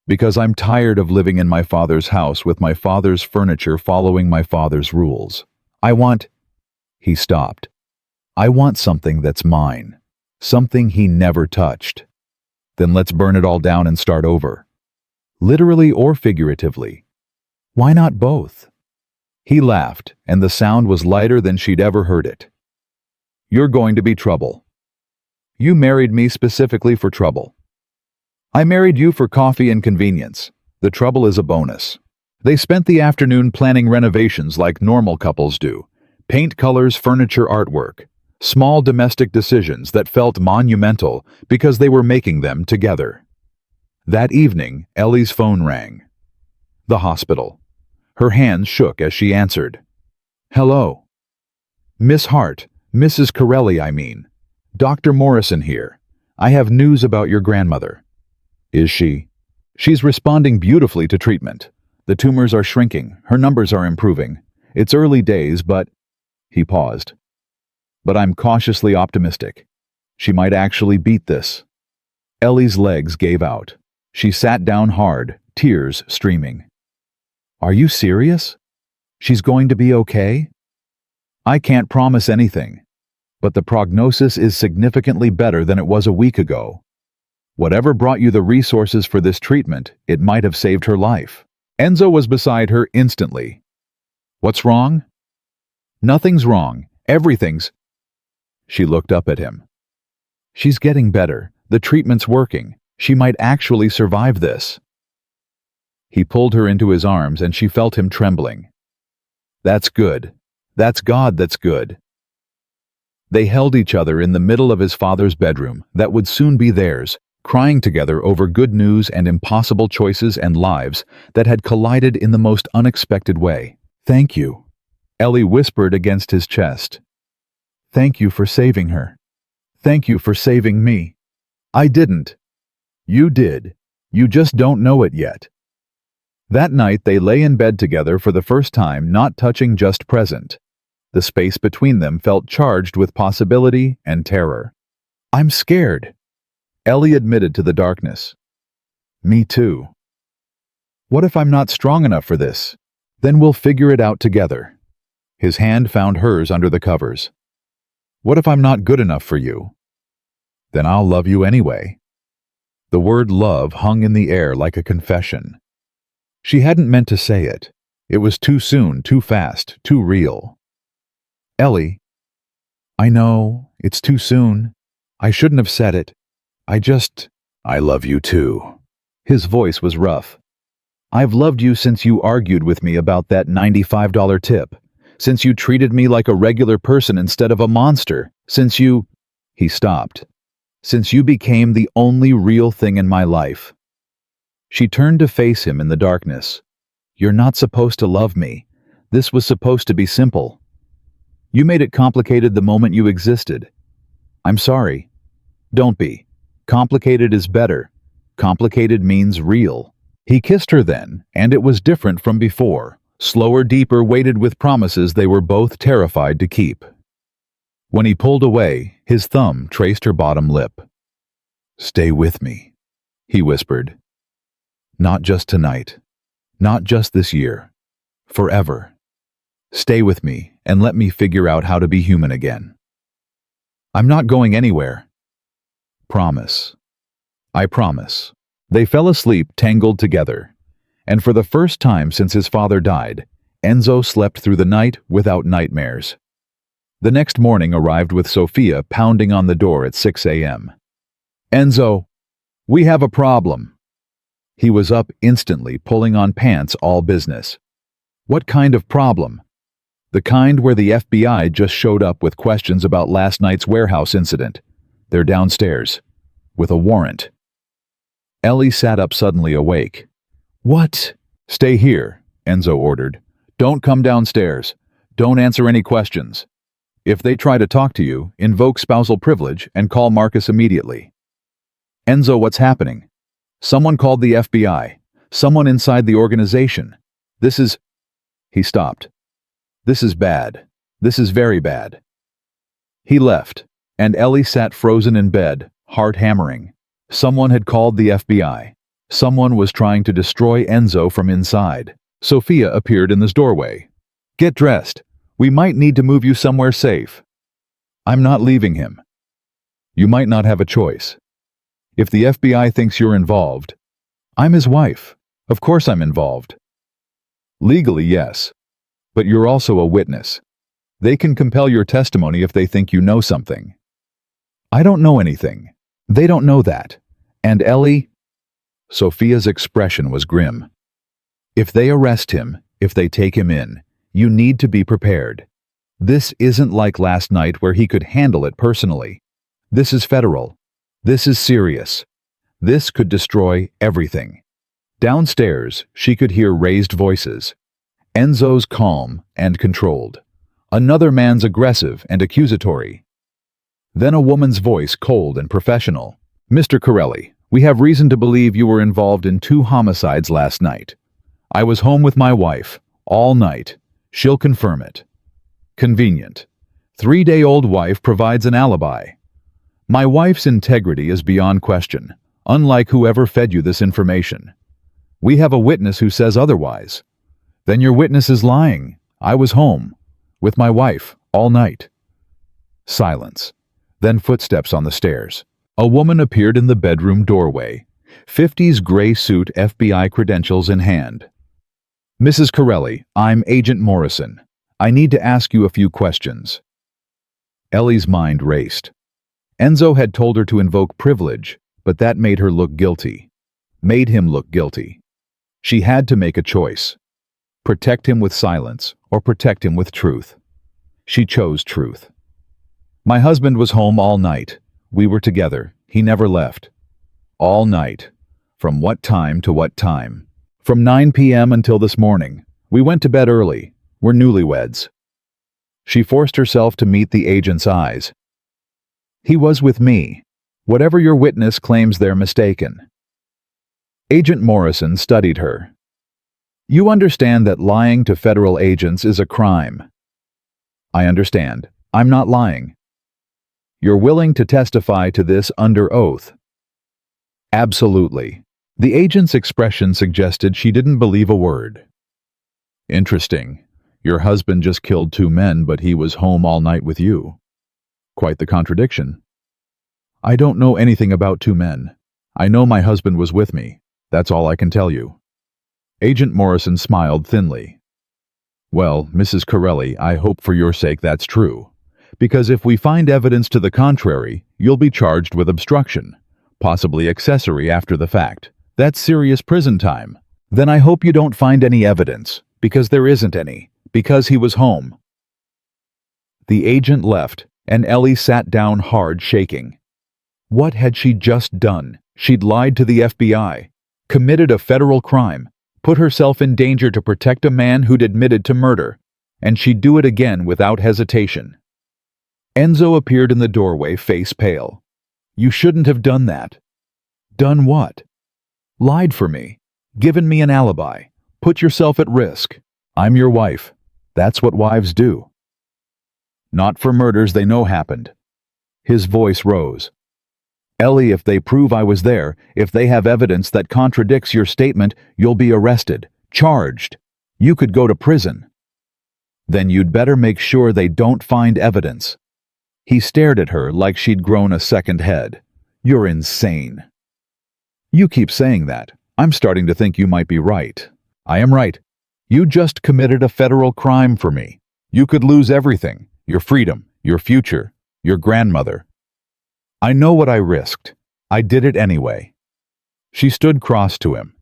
Because I'm tired of living in my father's house with my father's furniture following my father's rules. I want... He stopped. I want something that's mine. Something he never touched. Then let's burn it all down and start over. Literally or figuratively. Why not both? He laughed, and the sound was lighter than she'd ever heard it. You're going to be trouble. You married me specifically for trouble. I married you for coffee and convenience. The trouble is a bonus. They spent the afternoon planning renovations like normal couples do. Paint colors, furniture, artwork. Small domestic decisions that felt monumental because they were making them together. That evening, Ellie's phone rang. The hospital. Her hands shook as she answered. Hello. Miss Hart, Mrs. Corelli, I mean. Dr. Morrison here. I have news about your grandmother. Is she? She's responding beautifully to treatment. The tumors are shrinking. Her numbers are improving. It's early days, but... He paused. But I'm cautiously optimistic. She might actually beat this. Ellie's legs gave out. She sat down hard, tears streaming. Are you serious? She's going to be okay? I can't promise anything, but the prognosis is significantly better than it was a week ago. Whatever brought you the resources for this treatment, it might have saved her life. Enzo was beside her instantly. What's wrong? Nothing's wrong. Everything's... She looked up at him. She's getting better. The treatment's working. She might actually survive this. He pulled her into his arms and she felt him trembling. That's good. That's God, that's good. They held each other in the middle of his father's bedroom that would soon be theirs, crying together over good news and impossible choices and lives that had collided in the most unexpected way. Thank you, Ellie whispered against his chest. Thank you for saving her. Thank you for saving me. I didn't. You did. You just don't know it yet. That night they lay in bed together for the first time, not touching, just present. The space between them felt charged with possibility and terror. I'm scared, Ellie admitted to the darkness. Me too. What if I'm not strong enough for this? Then we'll figure it out together. His hand found hers under the covers. What if I'm not good enough for you? Then I'll love you anyway. The word love hung in the air like a confession. She hadn't meant to say it. It was too soon, too fast, too real. Ellie, I know, it's too soon. I shouldn't have said it. I love you too. His voice was rough. I've loved you since you argued with me about that $95 tip. Since you treated me like a regular person instead of a monster. Since you... He stopped. Since you became the only real thing in my life. She turned to face him in the darkness. You're not supposed to love me. This was supposed to be simple. You made it complicated the moment you existed. I'm sorry. Don't be. Complicated is better. Complicated means real. He kissed her then, and it was different from before. Slower, deeper, weighted with promises they were both terrified to keep. When he pulled away, his thumb traced her bottom lip. Stay with me, he whispered. Not just tonight. Not just this year. Forever. Stay with me and let me figure out how to be human again. I'm not going anywhere. Promise. I promise. They fell asleep tangled together, and for the first time since his father died, Enzo slept through the night without nightmares. The next morning arrived with Sophia pounding on the door at 6 a.m. Enzo, we have a problem. He was up instantly, pulling on pants, all business. What kind of problem? The kind where the FBI just showed up with questions about last night's warehouse incident. They're downstairs. With a warrant. Ellie sat up suddenly awake. What? Stay here, Enzo ordered. Don't come downstairs. Don't answer any questions. If they try to talk to you, invoke spousal privilege and call Marcus immediately. Enzo, what's happening? Someone called the FBI. Someone inside the organization. This is... He stopped. This is bad. This is very bad. He left, and Ellie sat frozen in bed, heart hammering. Someone had called the FBI. Someone was trying to destroy Enzo from inside. Sophia appeared in this doorway. Get dressed. We might need to move you somewhere safe. I'm not leaving him. You might not have a choice. If the FBI thinks you're involved, I'm his wife. Of course I'm involved. Legally, yes. But you're also a witness. They can compel your testimony if they think you know something. I don't know anything. They don't know that. And Ellie... Sophia's expression was grim. If they arrest him, if they take him in, you need to be prepared. This isn't like last night where he could handle it personally. This is federal. This is serious. This could destroy everything. Downstairs, she could hear raised voices. Enzo's calm and controlled. Another man's aggressive and accusatory. Then a woman's voice, cold and professional. Mr. Corelli, we have reason to believe you were involved in 2 homicides last night. I was home with my wife, all night. She'll confirm it. Convenient. 3-day-old wife provides an alibi. My wife's integrity is beyond question, unlike whoever fed you this information. We have a witness who says otherwise. Then your witness is lying. I was home, with my wife, all night. Silence. Then footsteps on the stairs. A woman appeared in the bedroom doorway, 50s gray suit, FBI credentials in hand. Mrs. Corelli, I'm Agent Morrison. I need to ask you a few questions. Ellie's mind raced. Enzo had told her to invoke privilege, but that made her look guilty. Made him look guilty. She had to make a choice. Protect him with silence, or protect him with truth. She chose truth. My husband was home all night. We were together. He never left. All night. From what time to what time? From 9 p.m. until this morning. We went to bed early. We're newlyweds. She forced herself to meet the agent's eyes. He was with me. Whatever your witness claims, they're mistaken. Agent Morrison studied her. You understand that lying to federal agents is a crime. I understand. I'm not lying. You're willing to testify to this under oath? Absolutely. The agent's expression suggested she didn't believe a word. Interesting. Your husband just killed 2 men, but he was home all night with you. Quite the contradiction. I don't know anything about 2 men. I know my husband was with me. That's all I can tell you. Agent Morrison smiled thinly. Well, Mrs. Corelli, I hope for your sake that's true. Because if we find evidence to the contrary, you'll be charged with obstruction, possibly accessory after the fact. That's serious prison time. Then I hope you don't find any evidence, because there isn't any, because he was home. The agent left, and Ellie sat down hard, shaking. What had she just done? She'd lied to the FBI, committed a federal crime, put herself in danger to protect a man who'd admitted to murder, and she'd do it again without hesitation. Enzo appeared in the doorway, face pale. You shouldn't have done that. Done what? Lied for me. Given me an alibi. Put yourself at risk. I'm your wife. That's what wives do. Not for murders they know happened. His voice rose. Ellie, if they prove I was there, if they have evidence that contradicts your statement, you'll be arrested, charged. You could go to prison. Then you'd better make sure they don't find evidence. He stared at her like she'd grown a second head. You're insane. You keep saying that. I'm starting to think you might be right. I am right. You just committed a federal crime for me. You could lose everything. Your freedom, your future, your grandmother. I know what I risked. I did it anyway. She stood cross to him.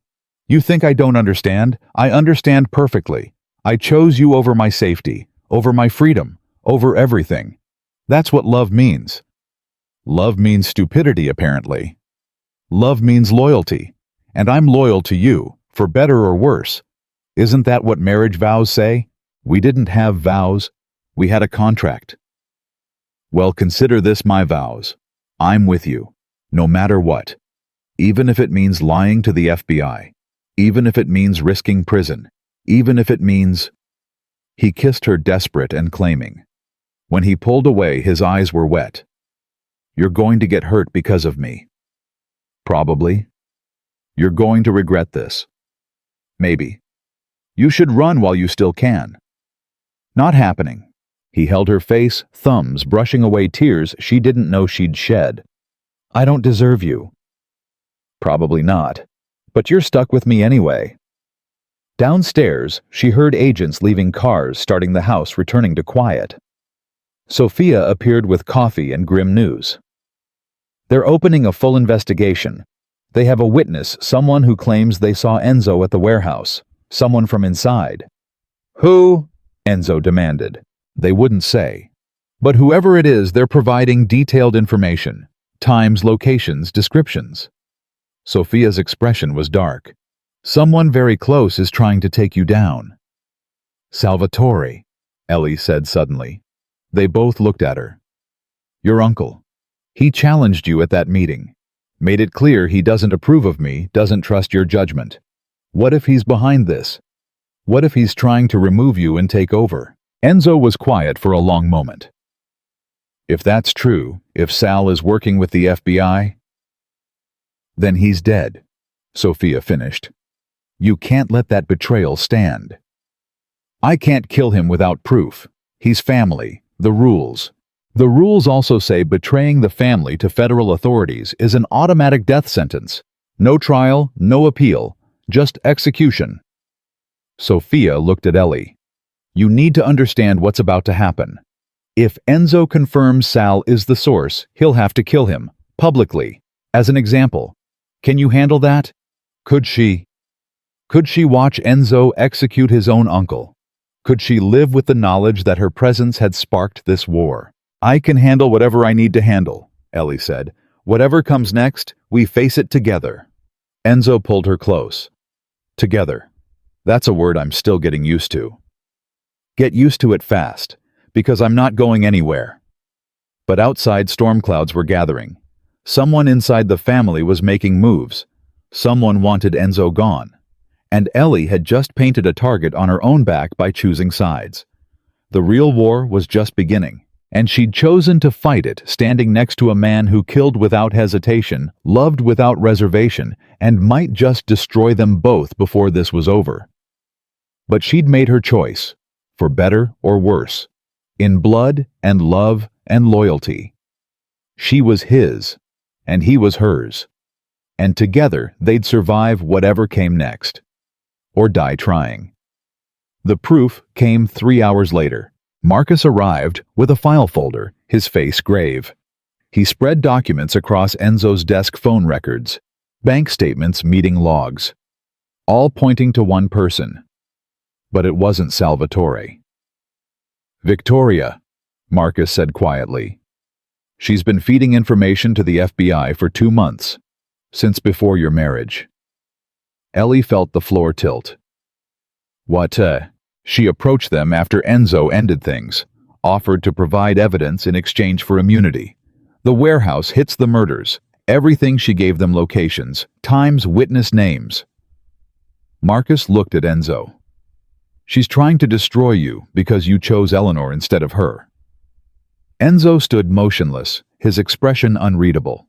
You think I don't understand? I understand perfectly. I chose you over my safety, over my freedom, over everything. That's what love means. Love means stupidity, apparently. Love means loyalty. And I'm loyal to you, for better or worse. Isn't that what marriage vows say? We didn't have vows. We had a contract. Well, consider this my vows. I'm with you, no matter what. Even if it means lying to the FBI. Even if it means risking prison. Even if it means... He kissed her, desperate and claiming. When he pulled away, his eyes were wet. You're going to get hurt because of me. Probably. You're going to regret this. Maybe. You should run while you still can. Not happening. He held her face, thumbs brushing away tears she didn't know she'd shed. I don't deserve you. Probably not. But you're stuck with me anyway. Downstairs, she heard agents leaving cars, starting the house, returning to quiet. Sophia appeared with coffee and grim news. They're opening a full investigation. They have a witness, someone who claims they saw Enzo at the warehouse. Someone from inside. Who? Enzo demanded. They wouldn't say. But whoever it is, they're providing detailed information. Times, locations, descriptions. Sophia's expression was dark. Someone very close is trying to take you down. Salvatore, Ellie said suddenly. They both looked at her. Your uncle. He challenged you at that meeting. Made it clear he doesn't approve of me, doesn't trust your judgment. What if he's behind this? What if he's trying to remove you and take over? Enzo was quiet for a long moment. If that's true, if Sal is working with the FBI, then he's dead, Sophia finished. You can't let that betrayal stand. I can't kill him without proof. He's family. The rules. The rules also say betraying the family to federal authorities is an automatic death sentence. No trial, no appeal, just execution. Sophia looked at Ellie. You need to understand what's about to happen. If Enzo confirms Sal is the source, he'll have to kill him, publicly, as an example. Can you handle that? Could she? Could she watch Enzo execute his own uncle? Could she live with the knowledge that her presence had sparked this war? I can handle whatever I need to handle, Ellie said. Whatever comes next, we face it together. Enzo pulled her close. Together. That's a word I'm still getting used to. Get used to it fast, because I'm not going anywhere. But outside, storm clouds were gathering. Someone inside the family was making moves. Someone wanted Enzo gone. And Ellie had just painted a target on her own back by choosing sides. The real war was just beginning, and she'd chosen to fight it standing next to a man who killed without hesitation, loved without reservation, and might just destroy them both before this was over. But she'd made her choice, for better or worse, in blood and love and loyalty. She was his, and he was hers, and together they'd survive whatever came next, or die trying. The proof came 3 hours later. Marcus arrived with a file folder, his face grave. He spread documents across Enzo's desk, phone records, bank statements, meeting logs, all pointing to one person. But it wasn't Salvatore. Victoria, Marcus said quietly. She's been feeding information to the FBI for 2 months, since before your marriage. Ellie felt the floor tilt. What, She approached them after Enzo ended things, offered to provide evidence in exchange for immunity. The warehouse hits the murders. Everything she gave them locations, times, witness names. Marcus looked at Enzo. She's trying to destroy you because you chose Eleanor instead of her. Enzo stood motionless, his expression unreadable.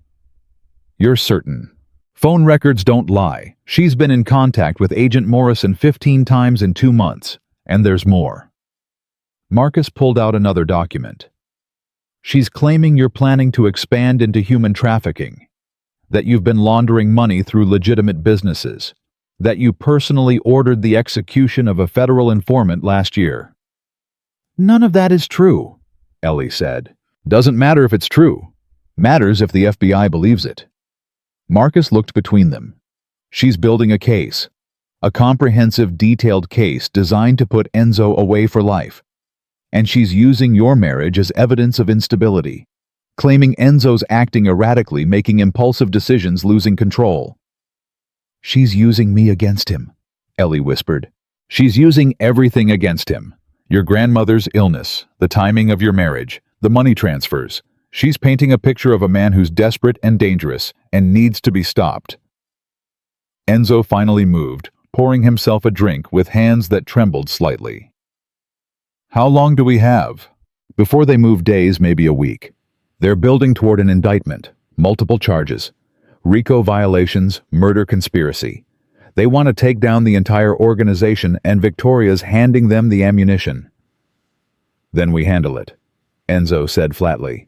You're certain? Phone records don't lie. She's been in contact with Agent Morrison 15 times in 2 months, and there's more. Marcus pulled out another document. She's claiming you're planning to expand into human trafficking, that you've been laundering money through legitimate businesses, that you personally ordered the execution of a federal informant last year. None of that is true, Ellie said. Doesn't matter if it's true. Matters if the FBI believes it. Marcus looked between them. She's building a case. A comprehensive, detailed case designed to put Enzo away for life. And she's using your marriage as evidence of instability, claiming Enzo's acting erratically, making impulsive decisions, losing control. She's using me against him, Ellie whispered. She's using everything against him. Your grandmother's illness, the timing of your marriage, the money transfers. She's painting a picture of a man who's desperate and dangerous and needs to be stopped. Enzo finally moved, pouring himself a drink with hands that trembled slightly. How long do we have? Before they move, days, maybe a week. They're building toward an indictment, multiple charges. RICO violations, murder, conspiracy. They want to take down the entire organization, and Victoria's handing them the ammunition. Then we handle it, Enzo said flatly.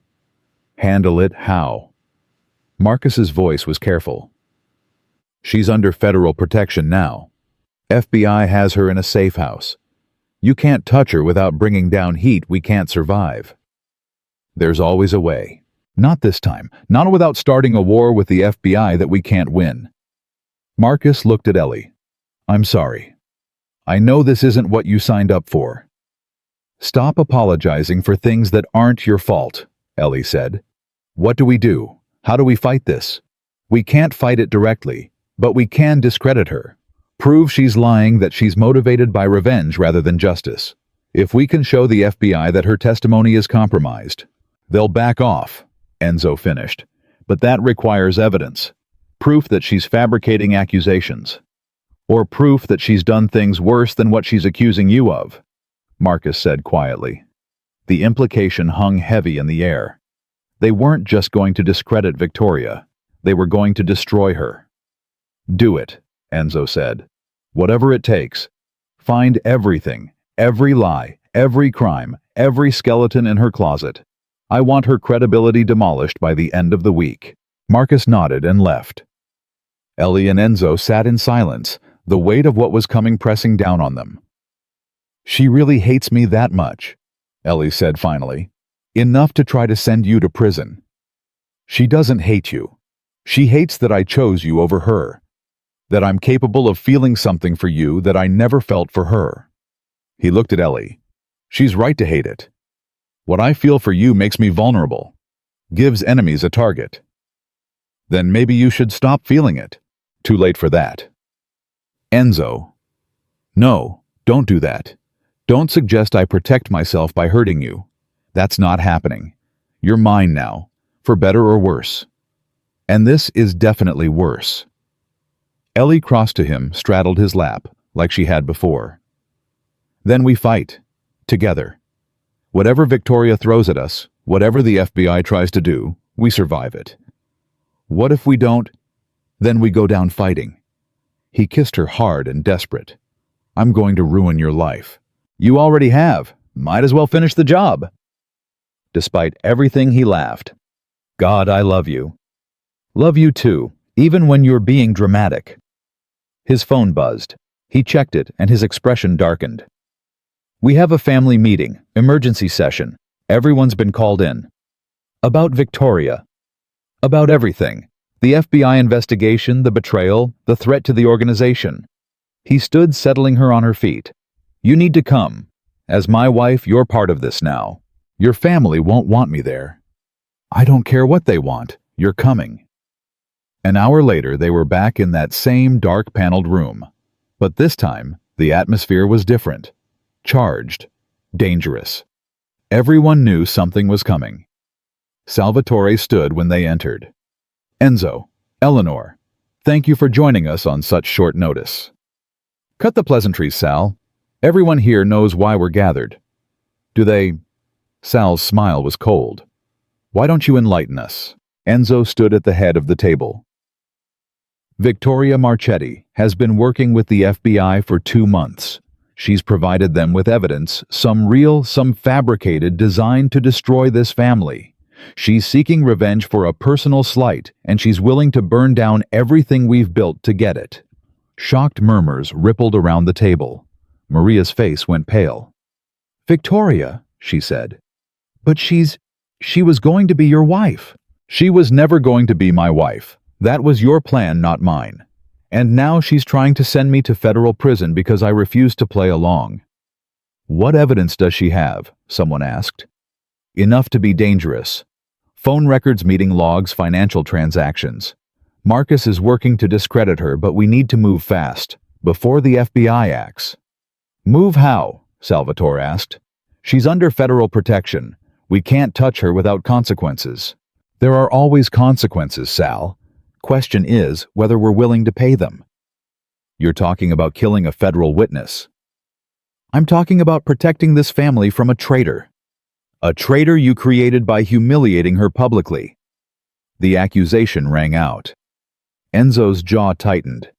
Handle it how? Marcus's voice was careful. She's under federal protection now. FBI has her in a safe house. You can't touch her without bringing down heat we can't survive. There's always a way. Not this time, not without starting a war with the FBI that we can't win. Marcus looked at Ellie. I'm sorry. I know this isn't what you signed up for. Stop apologizing for things that aren't your fault, Ellie said. What do we do? How do we fight this? We can't fight it directly, but we can discredit her. Prove she's lying, that she's motivated by revenge rather than justice. If we can show the FBI that her testimony is compromised, they'll back off, Enzo finished. But that requires evidence. Proof that she's fabricating accusations. Or proof that she's done things worse than what she's accusing you of, Marcus said quietly. The implication hung heavy in the air. They weren't just going to discredit Victoria. They were going to destroy her. Do it, Enzo said. Whatever it takes. Find everything, every lie, every crime, every skeleton in her closet. I want her credibility demolished by the end of the week. Marcus nodded and left. Ellie and Enzo sat in silence, the weight of what was coming pressing down on them. She really hates me that much, Ellie said finally. Enough to try to send you to prison. She doesn't hate you. She hates that I chose you over her. That I'm capable of feeling something for you that I never felt for her. He looked at Ellie. She's right to hate it. What I feel for you makes me vulnerable. Gives enemies a target. Then maybe you should stop feeling it. Too late for that. Enzo. No, don't do that. Don't suggest I protect myself by hurting you. That's not happening. You're mine now, for better or worse. And this is definitely worse. Ellie crossed to him, straddled his lap, like she had before. Then we fight. Together. Whatever Victoria throws at us, whatever the FBI tries to do, we survive it. What if we don't? Then we go down fighting. He kissed her hard and desperate. I'm going to ruin your life. You already have. Might as well finish the job. Despite everything, he laughed. God, I love you. Love you too, even when you're being dramatic. His phone buzzed. He checked it, and his expression darkened. We have a family meeting, emergency session. Everyone's been called in. About Victoria. About everything. The FBI investigation, the betrayal, the threat to the organization. He stood, settling her on her feet. You need to come. As my wife, you're part of this now. Your family won't want me there. I don't care what they want. You're coming. An hour later, they were back in that same dark-paneled room. But this time, the atmosphere was different. Charged. Dangerous. Everyone knew something was coming. Salvatore stood when they entered. Enzo, Eleanor, thank you for joining us on such short notice. Cut the pleasantries, Sal. Everyone here knows why we're gathered. Do they? Sal's smile was cold. Why don't you enlighten us? Enzo stood at the head of the table. Victoria Marchetti has been working with the FBI for 2 months. She's provided them with evidence, some real, some fabricated, designed to destroy this family. She's seeking revenge for a personal slight, and she's willing to burn down everything we've built to get it. Shocked murmurs rippled around the table. Maria's face went pale. Victoria, she said. But she was going to be your wife. She was never going to be my wife. That was your plan, not mine. And now she's trying to send me to federal prison because I refused to play along. What evidence does she have? Someone asked. Enough to be dangerous. Phone records, meeting logs, financial transactions. Marcus is working to discredit her, but we need to move fast, before the FBI acts. Move how? Salvatore asked. She's under federal protection. We can't touch her without consequences. There are always consequences, Sal. Question is whether we're willing to pay them. You're talking about killing a federal witness. I'm talking about protecting this family from a traitor. A traitor you created by humiliating her publicly. The accusation rang out. Enzo's jaw tightened.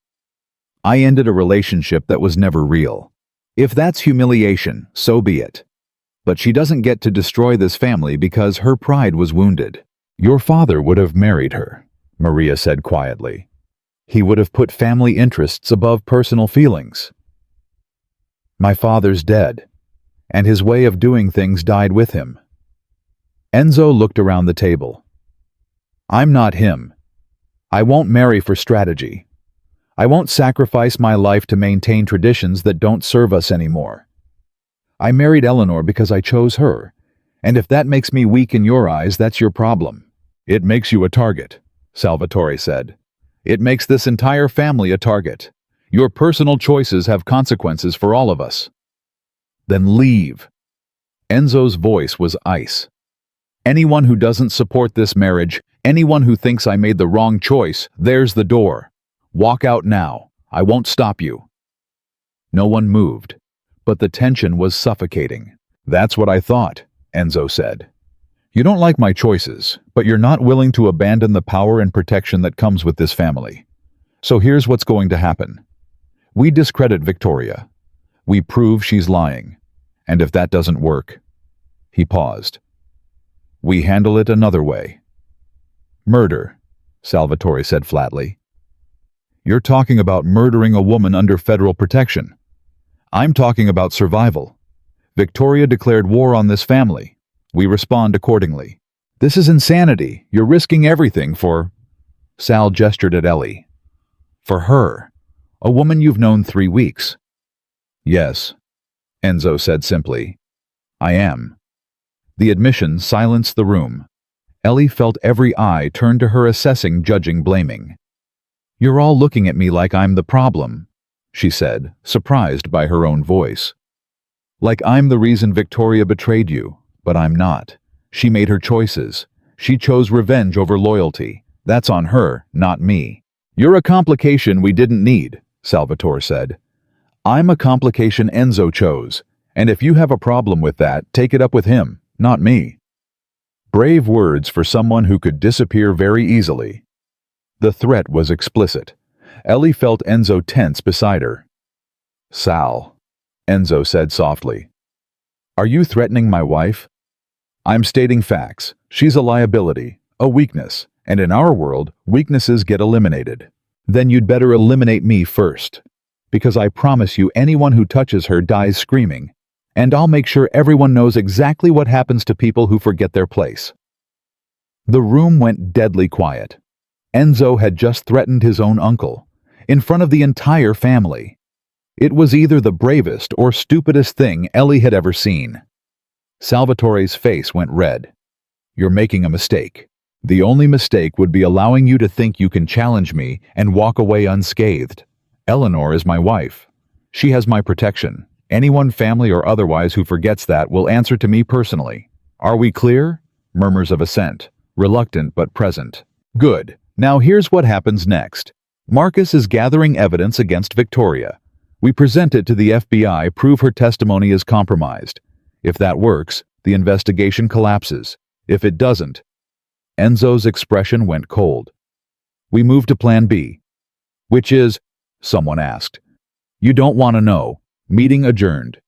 I ended a relationship that was never real. If that's humiliation, so be it. But she doesn't get to destroy this family because her pride was wounded. Your father would have married her, Maria said quietly. He would have put family interests above personal feelings. My father's dead, and his way of doing things died with him. Enzo looked around the table. I'm not him. I won't marry for strategy. I won't sacrifice my life to maintain traditions that don't serve us anymore. I married Eleanor because I chose her, and if that makes me weak in your eyes, that's your problem. It makes you a target, Salvatore said. It makes this entire family a target. Your personal choices have consequences for all of us. Then leave. Enzo's voice was ice. Anyone who doesn't support this marriage, anyone who thinks I made the wrong choice, there's the door. Walk out now. I won't stop you. No one moved, but the tension was suffocating. That's what I thought, Enzo said. You don't like my choices, but you're not willing to abandon the power and protection that comes with this family. So here's what's going to happen. We discredit Victoria. We prove she's lying. And if that doesn't work, he paused. We handle it another way. Murder, Salvatore said flatly. You're talking about murdering a woman under federal protection. I'm talking about survival. Victoria declared war on this family. We respond accordingly. This is insanity. You're risking everything for... Sal gestured at Ellie. For her. A woman you've known 3 weeks. Yes, Enzo said simply. I am. The admission silenced the room. Ellie felt every eye turn to her, assessing, judging, blaming. You're all looking at me like I'm the problem, she said, surprised by her own voice. Like I'm the reason Victoria betrayed you, but I'm not. She made her choices. She chose revenge over loyalty. That's on her, not me. You're a complication we didn't need, Salvatore said. I'm a complication Enzo chose, and if you have a problem with that, take it up with him, not me. Brave words for someone who could disappear very easily. The threat was explicit. Ellie felt Enzo tense beside her. Sal, Enzo said softly. Are you threatening my wife? I'm stating facts. She's a liability, a weakness, and in our world, weaknesses get eliminated. Then you'd better eliminate me first. Because I promise you anyone who touches her dies screaming, and I'll make sure everyone knows exactly what happens to people who forget their place. The room went deadly quiet. Enzo had just threatened his own uncle, in front of the entire family. It was either the bravest or stupidest thing Ellie had ever seen. Salvatore's face went red. You're making a mistake. The only mistake would be allowing you to think you can challenge me and walk away unscathed. Eleanor is my wife. She has my protection. Anyone, family or otherwise, who forgets that will answer to me personally. Are we clear? Murmurs of assent, reluctant but present. Good. Now here's what happens next. Marcus is gathering evidence against Victoria. We present it to the FBI, prove her testimony is compromised. If that works, the investigation collapses. If it doesn't... Enzo's expression went cold. We move to Plan B. Which is... Someone asked. You don't want to know. Meeting adjourned.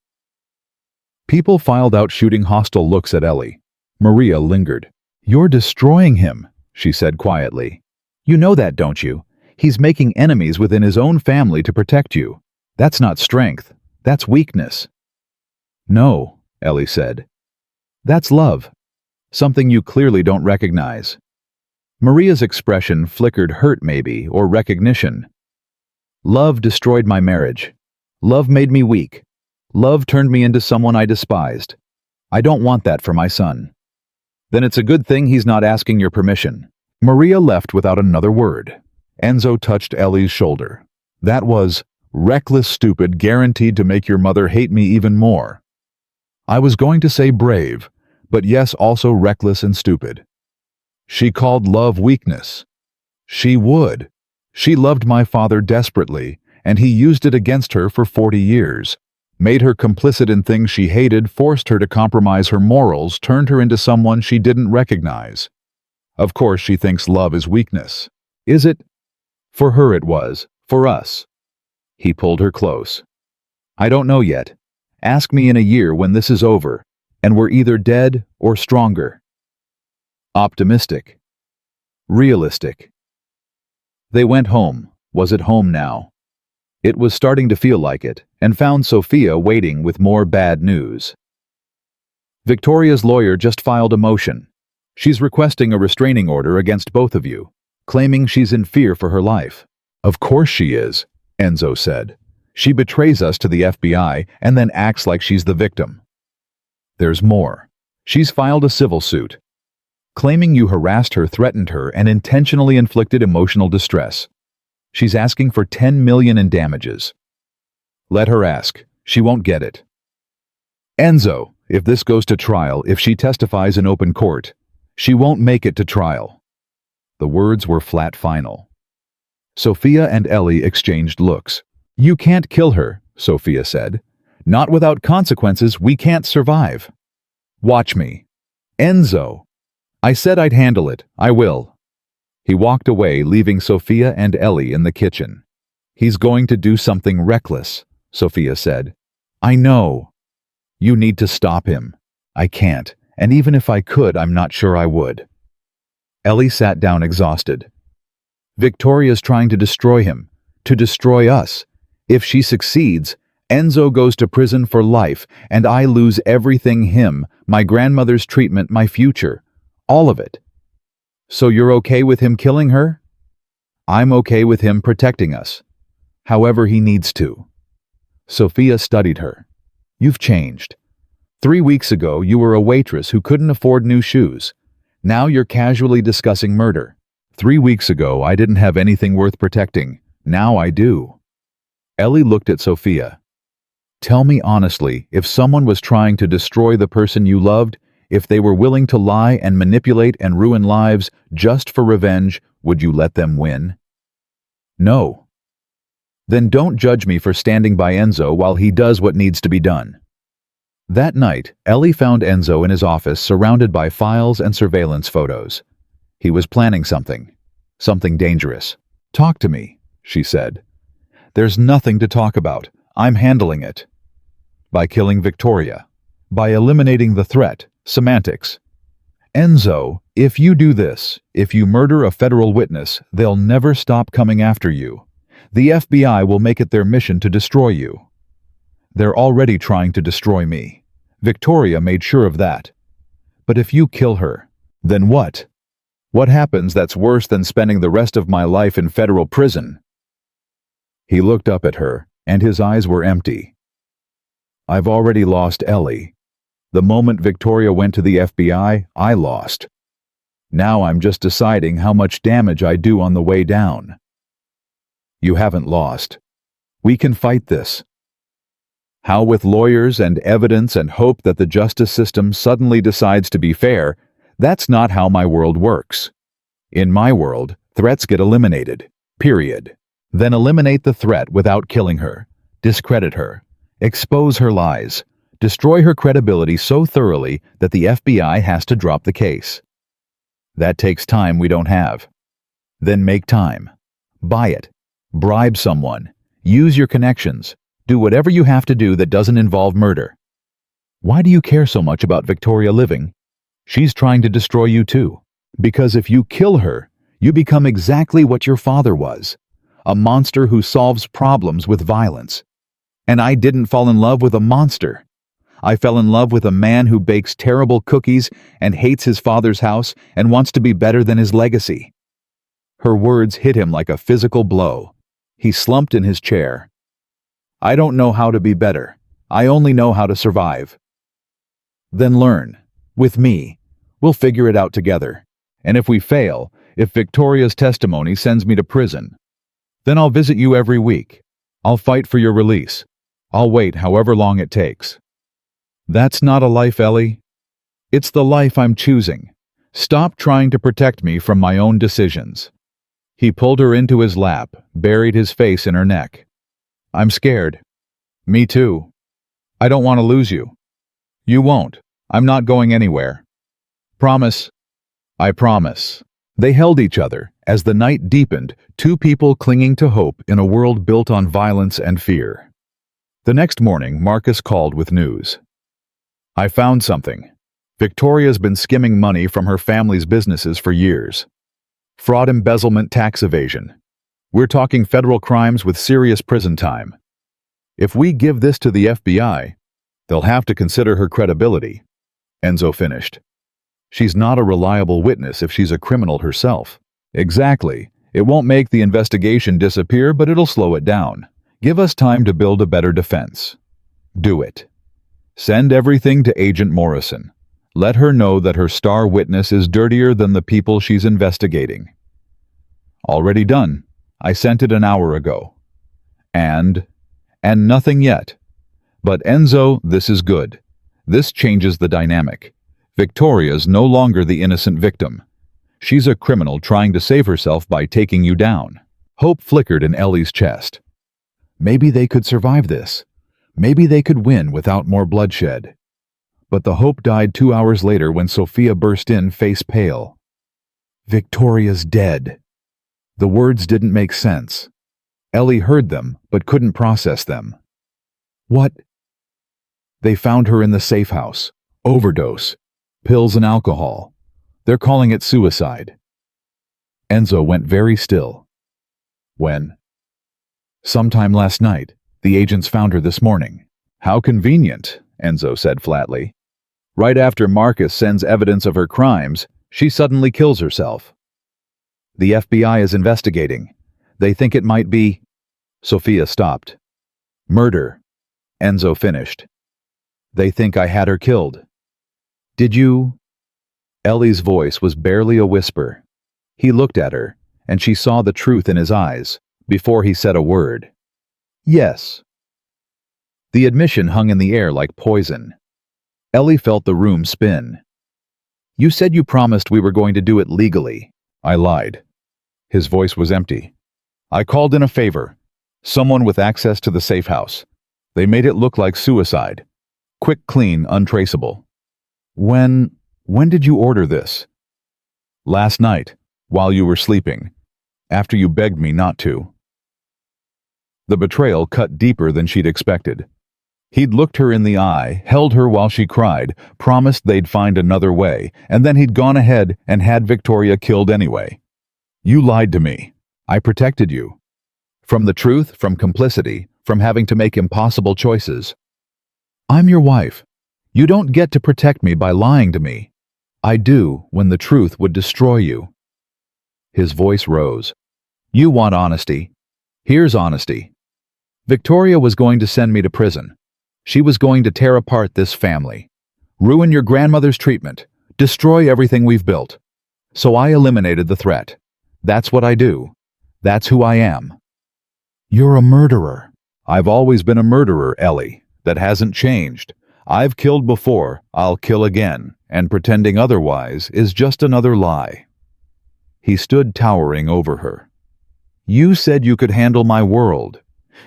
People filed out, shooting hostile looks at Ellie. Maria lingered. You're destroying him, she said quietly. You know that, don't you? He's making enemies within his own family to protect you. That's not strength. That's weakness. No, Ellie said. That's love. Something you clearly don't recognize. Maria's expression flickered, hurt maybe, or recognition. Love destroyed my marriage. Love made me weak. Love turned me into someone I despised. I don't want that for my son. Then it's a good thing he's not asking your permission. Maria left without another word. Enzo touched Ellie's shoulder. That was reckless, stupid, guaranteed to make your mother hate me even more. I was going to say brave, but yes, also reckless and stupid. She called love weakness. She would. She loved my father desperately, and he used it against her for 40 years. Made her complicit in things she hated, forced her to compromise her morals, turned her into someone she didn't recognize. Of course she thinks love is weakness. Is it? For her it was. For us. He pulled her close. I don't know yet. Ask me in a year when this is over, and we're either dead or stronger. Optimistic. Realistic. They went home. Was it home now? It was starting to feel like it, and found Sophia waiting with more bad news. Victoria's lawyer just filed a motion. She's requesting a restraining order against both of you, claiming she's in fear for her life. Of course she is, Enzo said. She betrays us to the FBI and then acts like she's the victim. There's more. She's filed a civil suit, claiming you harassed her, threatened her, and intentionally inflicted emotional distress. She's asking for $10 million in damages. Let her ask. She won't get it. Enzo, if this goes to trial, if she testifies in open court, she won't make it to trial. The words were flat final. Sophia and Ellie exchanged looks. You can't kill her, Sophia said. Not without consequences, we can't survive. Watch me. Enzo. I said I'd handle it. I will. He walked away, leaving Sophia and Ellie in the kitchen. He's going to do something reckless, Sophia said. I know. You need to stop him. I can't, and even if I could, I'm not sure I would. Ellie sat down exhausted. Victoria's trying to destroy him, to destroy us. If she succeeds, Enzo goes to prison for life, and I lose everything: him, my grandmother's treatment, my future. All of it. So you're okay with him killing her? I'm okay with him protecting us. However he needs to. Sophia studied her. You've changed. 3 weeks ago, you were a waitress who couldn't afford new shoes. Now you're casually discussing murder. 3 weeks ago, I didn't have anything worth protecting. Now I do. Ellie looked at Sophia. Tell me honestly, if someone was trying to destroy the person you loved, if they were willing to lie and manipulate and ruin lives just for revenge, would you let them win? No. Then don't judge me for standing by Enzo while he does what needs to be done. That night, Ellie found Enzo in his office surrounded by files and surveillance photos. He was planning something dangerous. Talk to me, she said. There's nothing to talk about. I'm handling it. By killing Victoria. By eliminating the threat. Semantics. Enzo, if you do this, if you murder a federal witness, they'll never stop coming after you. The FBI will make it their mission to destroy you. They're already trying to destroy me. Victoria made sure of that. But if you kill her, then what? What happens that's worse than spending the rest of my life in federal prison? He looked up at her, and his eyes were empty. I've already lost Ellie. The moment Victoria went to the FBI, I lost. Now I'm just deciding how much damage I do on the way down. You haven't lost. We can fight this. How with lawyers and evidence and hope that the justice system suddenly decides to be fair, that's not how my world works. In my world, threats get eliminated. Period. Then eliminate the threat without killing her, discredit her, expose her lies, destroy her credibility so thoroughly that the FBI has to drop the case. That takes time we don't have. Then make time. Buy it. Bribe someone. Use your connections. Do whatever you have to do that doesn't involve murder. Why do you care so much about Victoria living? She's trying to destroy you too. Because if you kill her, you become exactly what your father was. A monster who solves problems with violence. And I didn't fall in love with a monster. I fell in love with a man who bakes terrible cookies and hates his father's house and wants to be better than his legacy. Her words hit him like a physical blow. He slumped in his chair. I don't know how to be better. I only know how to survive. Then learn. With me. We'll figure it out together. And if we fail, if Victoria's testimony sends me to prison, then I'll visit you every week. I'll fight for your release. I'll wait however long it takes. That's not a life, Ellie. It's the life I'm choosing. Stop trying to protect me from my own decisions. He pulled her into his lap, buried his face in her neck. I'm scared. Me too. I don't want to lose you. You won't. I'm not going anywhere. Promise. I promise. They held each other. As the night deepened, two people clinging to hope in a world built on violence and fear. The next morning, Marcus called with news. I found something. Victoria's been skimming money from her family's businesses for years. Fraud, embezzlement, tax evasion. We're talking federal crimes with serious prison time. If we give this to the FBI, they'll have to consider her credibility. Enzo finished. She's not a reliable witness if she's a criminal herself. Exactly. It won't make the investigation disappear, but it'll slow it down. Give us time to build a better defense. Do it. Send everything to Agent Morrison. Let her know that her star witness is dirtier than the people she's investigating. Already done. I sent it an hour ago. And nothing yet. But Enzo, this is good. This changes the dynamic. Victoria's no longer the innocent victim. She's a criminal trying to save herself by taking you down. Hope flickered in Ellie's chest. Maybe they could survive this. Maybe they could win without more bloodshed. But the hope died 2 hours later when Sophia burst in, face pale. Victoria's dead. The words didn't make sense. Ellie heard them, but couldn't process them. What? They found her in the safe house. Overdose. Pills and alcohol. They're calling it suicide. Enzo went very still. When? Sometime last night. The agents found her this morning. How convenient, Enzo said flatly. Right after Marcus sends evidence of her crimes, she suddenly kills herself. The FBI is investigating. They think it might be... Sophia stopped. Murder, Enzo finished. They think I had her killed. Did you... Ellie's voice was barely a whisper. He looked at her, and she saw the truth in his eyes, before he said a word. Yes. The admission hung in the air like poison. Ellie felt the room spin. You said you promised we were going to do it legally. I lied. His voice was empty. I called in a favor. Someone with access to the safe house. They made it look like suicide. Quick, clean, untraceable. When did you order this? Last night, while you were sleeping, after you begged me not to. The betrayal cut deeper than she'd expected. He'd looked her in the eye, held her while she cried, promised they'd find another way, and then he'd gone ahead and had Victoria killed anyway. You lied to me. I protected you. From the truth, from complicity, from having to make impossible choices. I'm your wife. You don't get to protect me by lying to me. I do when the truth would destroy you. His voice rose. You want honesty. Here's honesty. Victoria was going to send me to prison. She was going to tear apart this family, ruin your grandmother's treatment, destroy everything we've built. So I eliminated the threat. That's what I do. That's who I am. You're a murderer. I've always been a murderer, Ellie. That hasn't changed. I've killed before, I'll kill again, and pretending otherwise is just another lie. He stood towering over her. You said you could handle my world.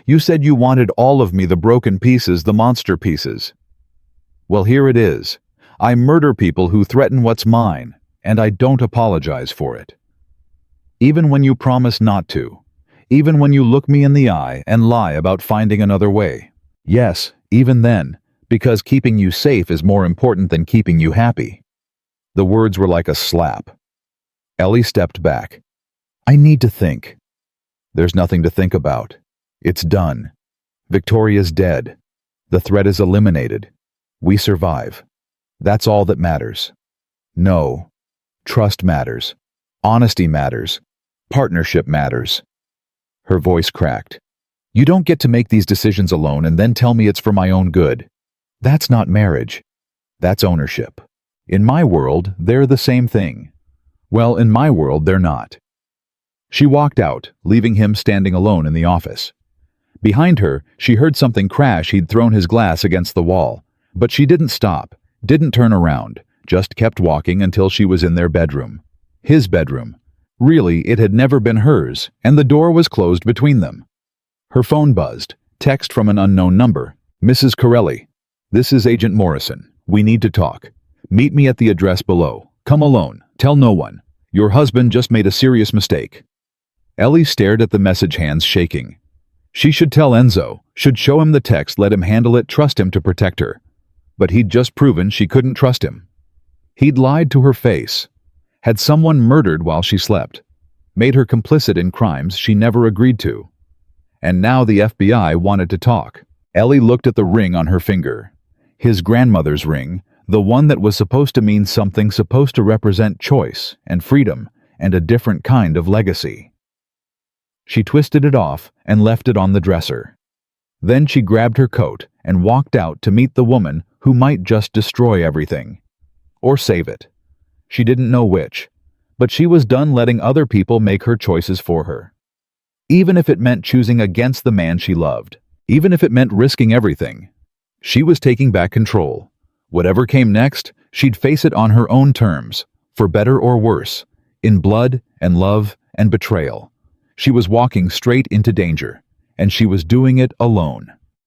You said you wanted all of me, the broken pieces, the monster pieces. Well, here it is. I murder people who threaten what's mine, and I don't apologize for it. Even when you promise not to. Even when you look me in the eye and lie about finding another way. Yes, even then, because keeping you safe is more important than keeping you happy. The words were like a slap. Ellie stepped back. I need to think. There's nothing to think about. It's done. Victoria's dead. The threat is eliminated. We survive. That's all that matters. No. Trust matters. Honesty matters. Partnership matters. Her voice cracked. You don't get to make these decisions alone and then tell me it's for my own good. That's not marriage. That's ownership. In my world, they're the same thing. Well, in my world, they're not. She walked out, leaving him standing alone in the office. Behind her, she heard something crash. He'd thrown his glass against the wall. But she didn't stop, didn't turn around, just kept walking until she was in their bedroom. His bedroom. Really, it had never been hers, and the door was closed between them. Her phone buzzed. Text from an unknown number. Mrs. Corelli. This is Agent Morrison. We need to talk. Meet me at the address below. Come alone. Tell no one. Your husband just made a serious mistake. Ellie stared at the message, hands shaking. She should tell Enzo, should show him the text, let him handle it, trust him to protect her. But he'd just proven she couldn't trust him. He'd lied to her face. Had someone murdered while she slept. Made her complicit in crimes she never agreed to. And now the FBI wanted to talk. Ellie looked at the ring on her finger. His grandmother's ring, the one that was supposed to mean something, supposed to represent choice and freedom and a different kind of legacy. She twisted it off and left it on the dresser. Then she grabbed her coat and walked out to meet the woman who might just destroy everything. Or save it. She didn't know which, but she was done letting other people make her choices for her. Even if it meant choosing against the man she loved, even if it meant risking everything, she was taking back control. Whatever came next, she'd face it on her own terms, for better or worse, in blood and love and betrayal. She was walking straight into danger, and she was doing it alone.